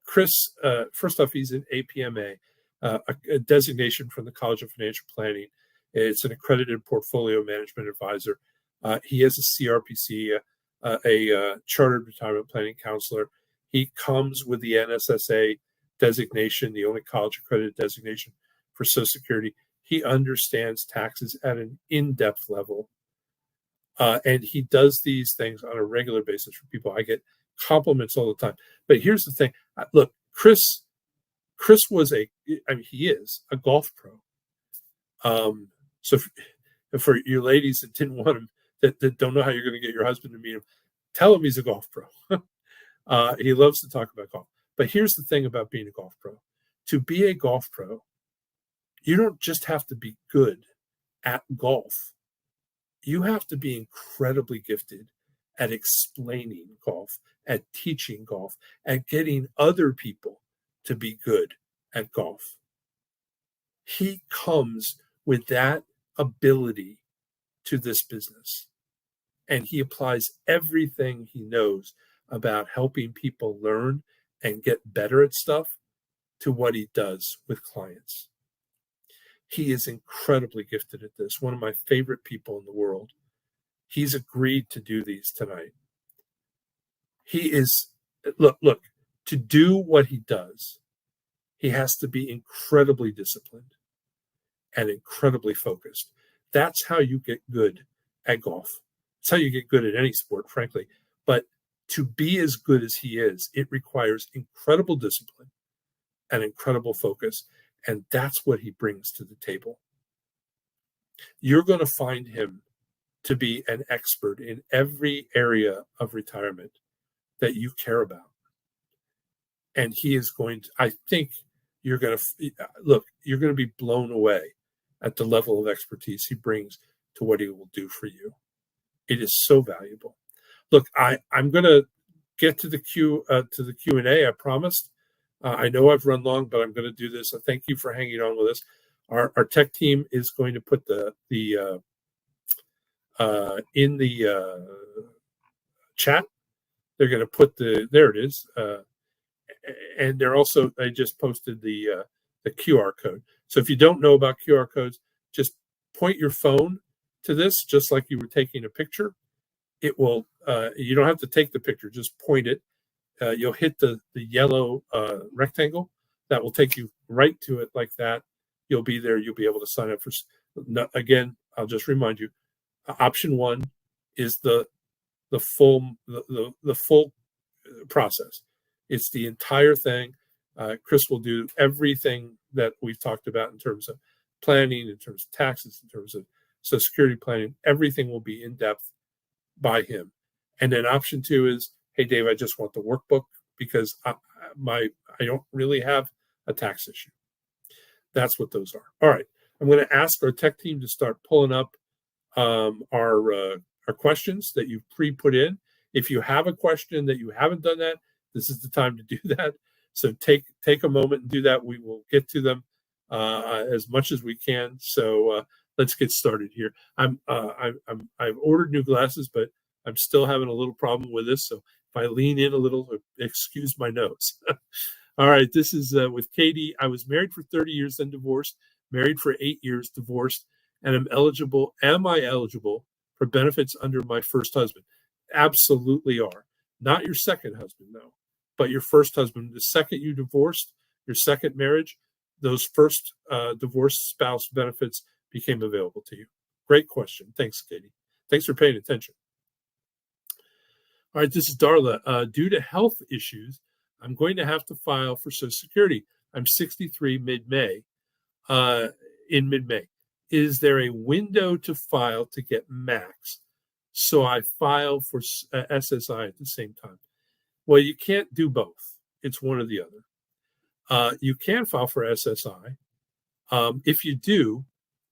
Speaker 1: Chris, first off, he's an APMA, a designation from the College of Financial Planning. It's an accredited portfolio management advisor. He has a CRPC, a chartered retirement planning counselor. He comes with the NSSA designation, the only college accredited designation for Social Security. He understands taxes at an in-depth level. And he does these things on a regular basis for people. I get compliments all the time. But here's the thing. Look, Chris was he is a golf pro. So for you ladies that didn't want him, that don't know how you're going to get your husband to meet him, tell him he's a golf pro. He loves to talk about golf. But here's the thing about being a golf pro. To be a golf pro, you don't just have to be good at golf. You have to be incredibly gifted at explaining golf, at teaching golf, at getting other people to be good at golf. He comes with that ability to this business, and he applies everything he knows about helping people learn and get better at stuff to what he does with clients. He is incredibly gifted at this. One of my favorite people in the world. He's agreed to do these tonight. He is, look, to do what he does, he has to be incredibly disciplined and incredibly focused. That's how you get good at golf. It's how you get good at any sport, frankly. But to be as good as he is, it requires incredible discipline and incredible focus. And that's what he brings to the table. You're going to find him to be an expert in every area of retirement that you care about. And he is going to, I think you're going to, look, you're going to be blown away at the level of expertise he brings to what he will do for you. It is so valuable. Look, I'm going to get to the Q&A. I promised. I know I've run long, but I'm going to do this. So thank you for hanging on with us. Our tech team is going to put the in the chat. They're going to put there it is, and they just posted the QR code. So if you don't know about QR codes, just point your phone to this, just like you were taking a picture. It will. You don't have to take the picture; just point it. You'll hit the yellow rectangle. That will take you right to it like that. You'll be there. You'll be able to sign up for. Again, I'll just remind you, option one is the full process. It's the entire thing. Chris will do everything that we've talked about in terms of planning, in terms of taxes, in terms of Social Security planning. Everything will be in depth by him. And then option two is, hey, Dave, I just want the workbook because I don't really have a tax issue. That's what those are. All right. I'm going to ask our tech team to start pulling up our questions that you've pre-put in. If you have a question that you haven't done that, this is the time to do that. So take a moment and do that. We will get to them as much as we can. So let's get started here. I've ordered new glasses, but I'm still having a little problem with this. So if I lean in a little, excuse my nose. All right, this is with Katie. I was married for 30 years, then divorced. Married for 8 years, divorced, and am I eligible for benefits under my first husband? Absolutely are. Not your second husband, though, but your first husband. The second you divorced, your second marriage, those first divorced spouse benefits became available to you. Great question. Thanks, Katie. Thanks for paying attention. All right, this is Darla. Due to health issues, I'm going to have to file for Social Security. I'm 63 in mid-May. Is there a window to file to get max? So I file for SSI at the same time. Well, you can't do both. It's one or the other. You can file for SSI. If you do,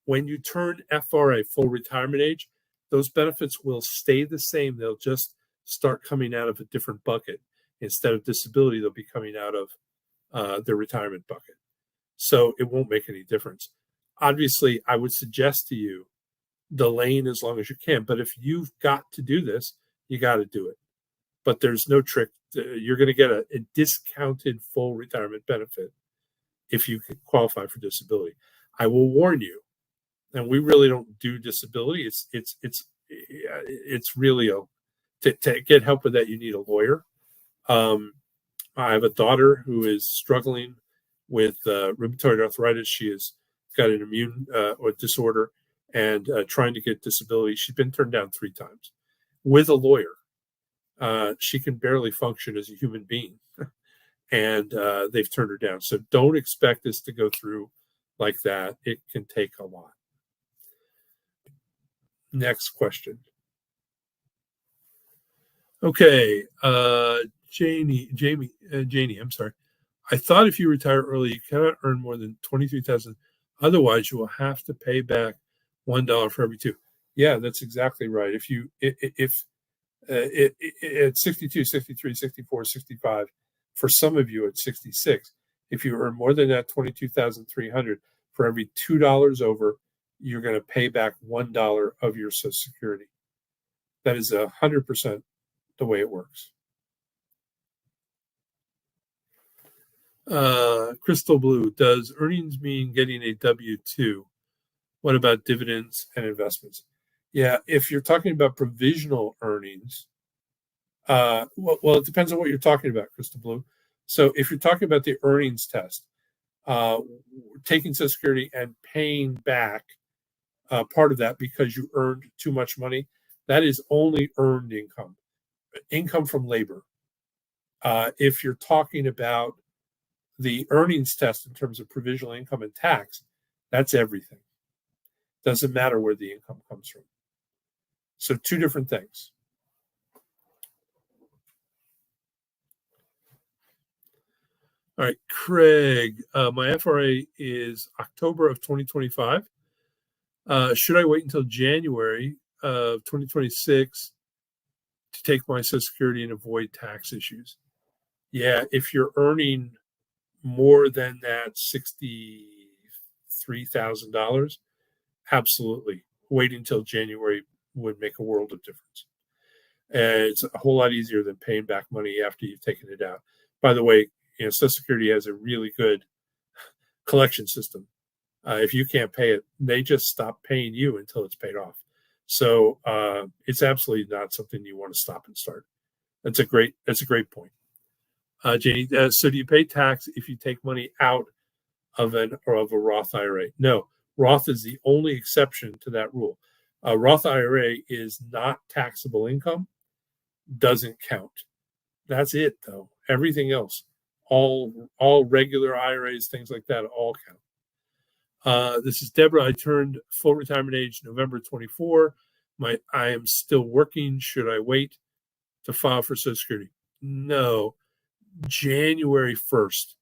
Speaker 1: when you turn FRA, full retirement age, those benefits will stay the same. They'll just start coming out of a different bucket. Instead of disability, they'll be coming out of their retirement bucket. So it won't make any difference. Obviously, I would suggest to you delaying as long as you can. But if you've got to do this, you got to do it. But there's no trick. You're going to get a discounted full retirement benefit if you qualify for disability. I will warn you, and we really don't do disability. It's really to get help with that, you need a lawyer. I have a daughter who is struggling with rheumatoid arthritis. She has got an immune or disorder and trying to get disability. She's been turned down 3 times. With a lawyer, she can barely function as a human being, and they've turned her down. So don't expect this to go through like that. It can take a lot. Next question. Okay, Janie, I'm sorry. I thought if you retire early, you cannot earn more than $23,000. Otherwise, you will have to pay back $1 for every 2. Yeah, that's exactly right. If at 62, 63, 64, 65, for some of you at 66, if you earn more than that 22,300, for every $2 over, you're going to pay back $1 of your Social Security. That is 100% the way it works. Crystal Blue, does earnings mean getting a W-2? What about dividends and investments? Yeah, if you're talking about provisional earnings, well, it depends on what you're talking about, Crystal Blue. So if you're talking about the earnings test, taking Social Security and paying back part of that because you earned too much money, that is only earned income from labor. If you're talking about the earnings test in terms of provisional income and tax, that's everything. Doesn't matter where the income comes from. So 2 different things. All right, Craig, my FRA is October of 2025. Should I wait until January of 2026 to take my Social Security and avoid tax issues? Yeah, if you're earning more than that $63,000, absolutely. Waiting until January would make a world of difference. And it's a whole lot easier than paying back money after you've taken it out. By the way, Social Security has a really good collection system. If you can't pay it, they just stop paying you until it's paid off. So it's absolutely not something you want to stop and start. That's a great point. Janie, so do you pay tax if you take money out of a Roth IRA? No, Roth is the only exception to that rule. A Roth IRA is not taxable income, doesn't count. That's it, though. Everything else, all regular IRAs, things like that, all count. This is Deborah. I turned full retirement age November 24. I am still working. Should I wait to file for Social Security? No. January 1st,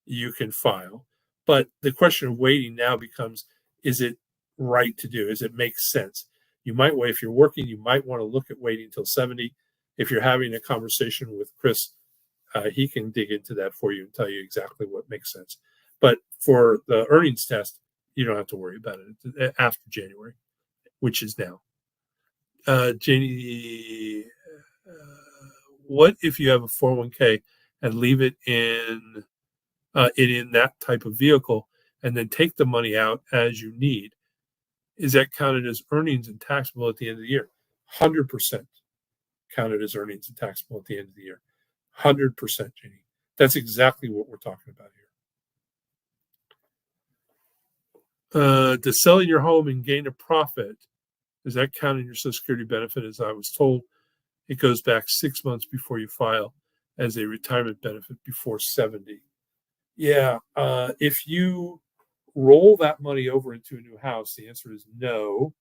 Speaker 1: you can file. But the question of waiting now becomes, is it right to do? Does it make sense? You might wait. If you're working, you might want to look at waiting until 70. If you're having a conversation with Chris, he can dig into that for you and tell you exactly what makes sense. But for the earnings test, you don't have to worry about it after January, which is now. Janie, what if you have a 401k and leave it in that type of vehicle and then take the money out as you need? Is that counted as earnings and taxable at the end of the year? 100% counted as earnings and taxable at the end of the year. 100%, Jenny. That's exactly what we're talking about here. Does selling your home and gain a profit, is that counting your Social Security benefit? As I was told, it goes back 6 months before you file as a retirement benefit before 70. Yeah, if you roll that money over into a new house, the answer is no.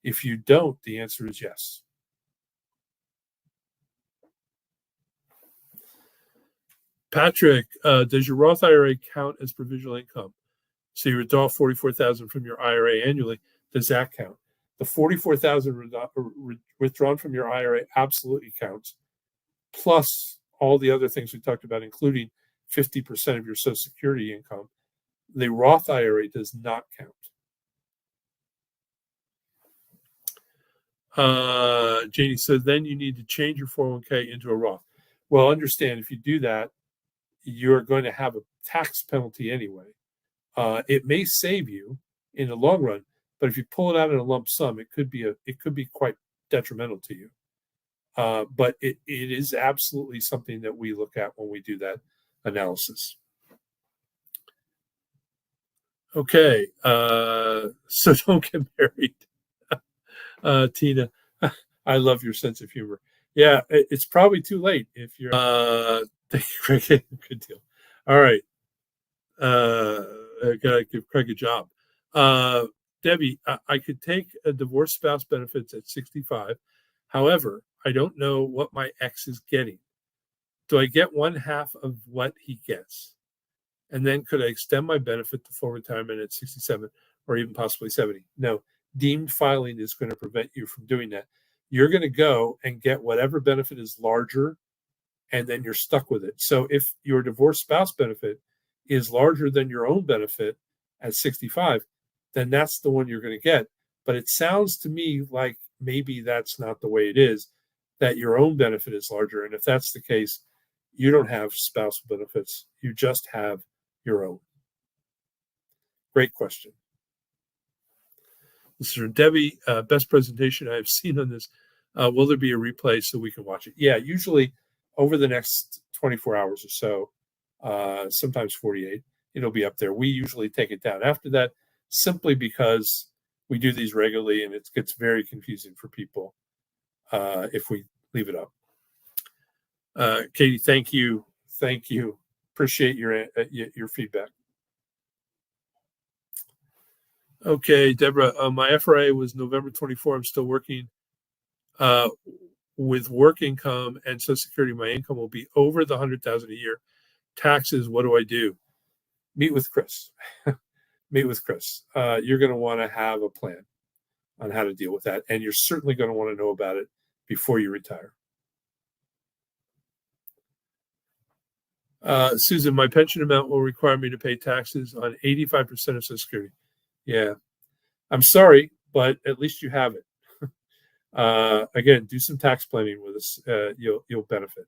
Speaker 1: If you don't, the answer is yes. Patrick, does your Roth IRA count as provisional income? So you withdraw $44,000 from your IRA annually. Does that count? The $44,000 withdrawn from your IRA absolutely counts, plus all the other things we talked about, including 50% of your Social Security income. The Roth IRA does not count. Janie said, then you need to change your 401k into a Roth. Well, understand, if you do that, you're going to have a tax penalty anyway. It may save you in the long run, but if you pull it out in a lump sum, it could be quite detrimental to you. But it is absolutely something that we look at when we do that analysis. Okay, so don't get married. Tina, I love your sense of humor. Yeah, it's probably too late if you're. Thank you, Craig. Good deal. All right. I gotta give Craig a job. Debbie, I could take a divorced spouse benefits at 65. However, I don't know what my ex is getting. Do I get one half of what he gets? And then could I extend my benefit to full retirement at 67 or even possibly 70? No, deemed filing is going to prevent you from doing that. You're going to go and get whatever benefit is larger, and then you're stuck with it. So if your divorced spouse benefit is larger than your own benefit at 65, then that's the one you're going to get. But it sounds to me like maybe that's not the way it is, that your own benefit is larger. And if that's the case, you don't have spousal benefits. You just have your own. Great question. This is from Debbie. Best presentation I've seen on this. Will there be a replay so we can watch it? Yeah, usually over the next 24 hours or so, sometimes 48, it'll be up there. We usually take it down after that, simply because we do these regularly and it gets very confusing for people if we leave it up. Katie, thank you. Thank you. Appreciate your feedback. Okay, Deborah, my FRA was November 24. I'm still working with work income and Social Security. My income will be over the $100,000 a year. Taxes, what do I do? Meet with Chris. Meet with Chris. You're going to want to have a plan on how to deal with that, and you're certainly going to want to know about it before you retire. Susan, my pension amount will require me to pay taxes on 85% of Social Security. Yeah, I'm sorry, but at least you have it. Again, do some tax planning with us. You'll benefit.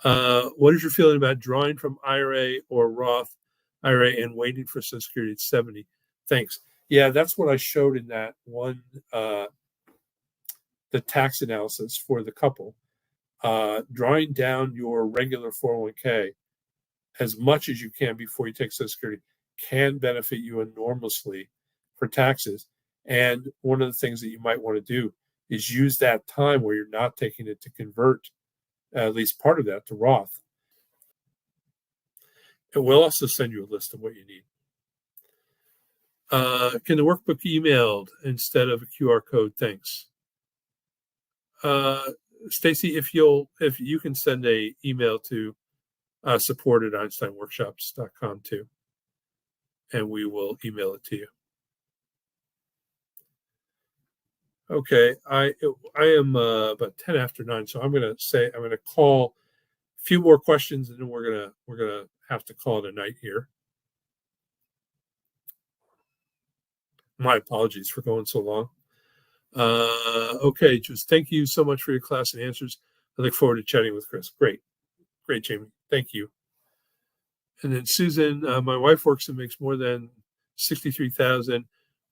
Speaker 1: What is your feeling about drawing from IRA or Roth IRA and waiting for Social Security at 70? Thanks. Yeah, that's what I showed in that one, the tax analysis for the couple. Drawing down your regular 401k as much as you can before you take Social Security can benefit you enormously for taxes. And one of the things that you might want to do is use that time where you're not taking it to convert at least part of that to Roth. And we'll also send you a list of what you need. Can the workbook be emailed instead of a QR code? Thanks. Stacy, if you can send a email to support@einsteinworkshops.com too, and we will email it to you. Okay, I am about 10 after 9, so I'm going to call a few more questions, and then we're gonna have to call it a night here. My apologies for going so long. Okay, just thank you so much for your class and answers. I look forward to chatting with Chris. Great, Jamie. Thank you. And then Susan, my wife works and makes more than $63,000.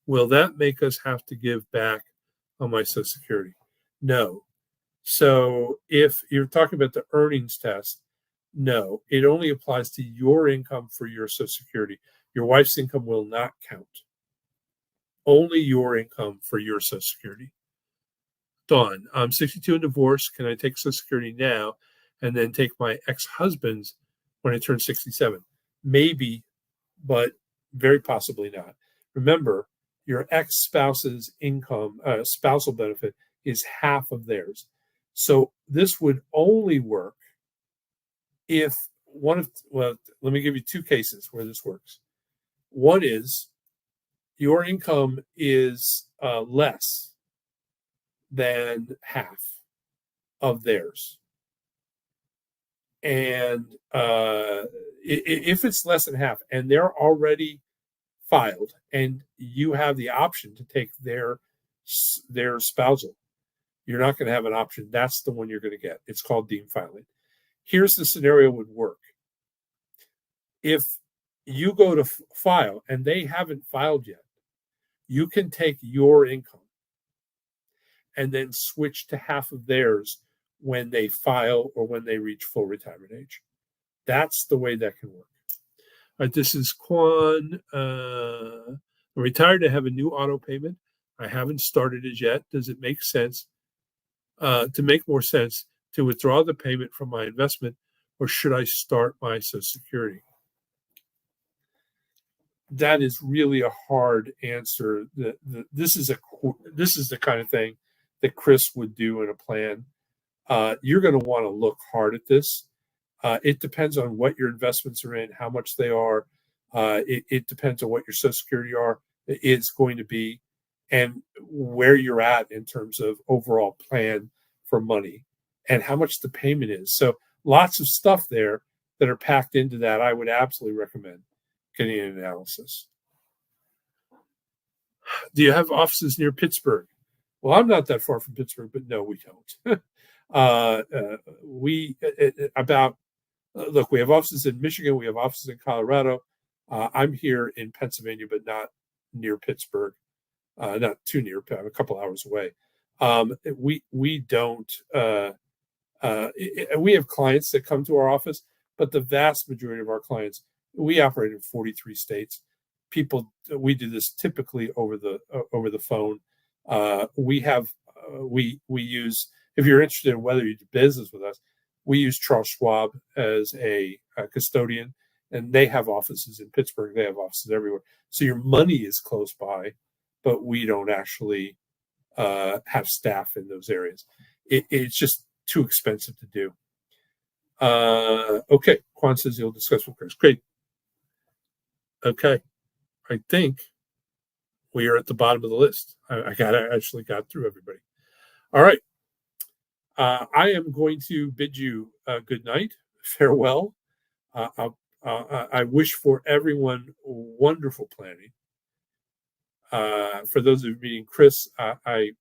Speaker 1: Will that make us have to give back on my Social Security? No. So if you're talking about the earnings test, no, it only applies to your income for your Social Security. Your wife's income will not count. Only your income for your Social Security. Dawn, I'm 62 and divorced. Can I take Social Security now and then take my ex-husband's when I turn 67? Maybe, but very possibly not. Remember, your ex-spouse's income, spousal benefit, is half of theirs. So this would only work if let me give you two cases where this works. One is your income is less than half of theirs. And if it's less than half and they're already filed and you have the option to take their spousal, you're not going to have an option. That's the one you're going to get. It's called deemed filing. Here's the scenario would work. If you go to file and they haven't filed yet, you can take your income and then switch to half of theirs when they file or when they reach full retirement age. That's the way that can work. All right, this is Quan. I'm retired to have a new auto payment. I haven't started it yet. Does it make sense to make more sense to withdraw the payment from my investment, or should I start my Social Security? That is really a hard answer. This is the kind of thing that Chris would do in a plan. You're going to want to look hard at this. It depends on what your investments are in, how much they are. It depends on what your Social Security is going to be, and where you're at in terms of overall plan for money, and how much the payment is. So lots of stuff there that are packed into that. I would absolutely recommend getting an analysis. Do you have offices near Pittsburgh? Well, I'm not that far from Pittsburgh, but no, we don't. Look, we have offices in Michigan. We have offices in Colorado. I'm here in Pennsylvania, but not near Pittsburgh. Not too near. I'm a couple hours away. We don't. We have clients that come to our office, but the vast majority of our clients, we operate in 43 states. We do this typically over the phone. We use, if you're interested in whether you do business with us, we use Charles Schwab as a custodian, and they have offices in Pittsburgh. They have offices everywhere. So your money is close by, but we don't actually have staff in those areas. It's just too expensive to do. Okay, Quan says you'll discuss with Chris. Great. Okay, I think we are at the bottom of the list. I actually got through everybody. All right. I am going to bid you good night, farewell. I wish for everyone wonderful planning. For those of you meeting Chris, I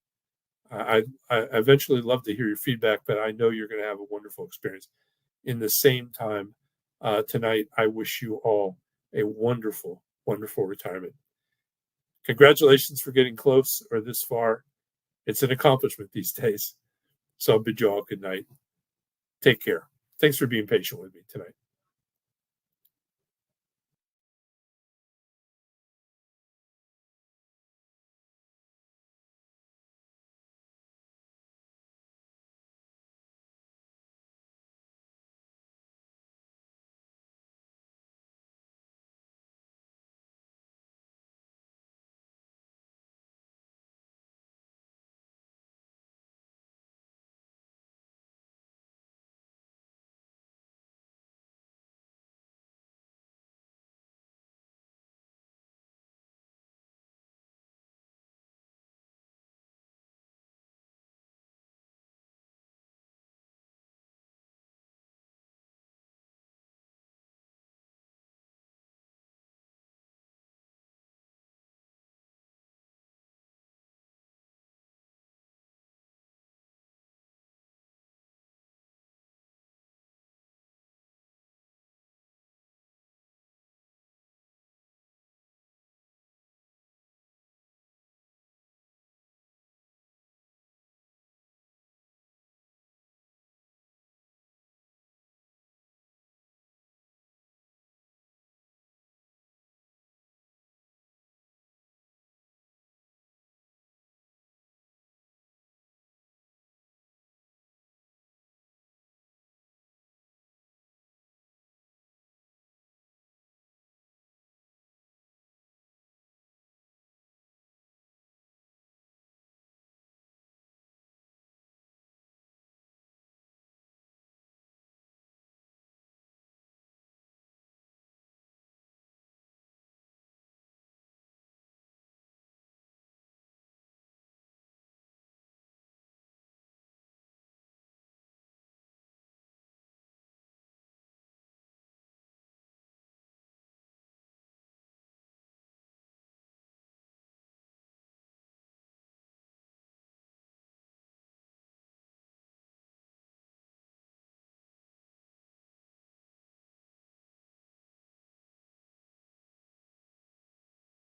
Speaker 1: eventually love to hear your feedback, but I know you're going to have a wonderful experience. In the same time, tonight, I wish you all a wonderful, wonderful retirement. Congratulations for getting close or this far. It's an accomplishment these days. So I'll bid you all good night. Take care. Thanks for being patient with me tonight.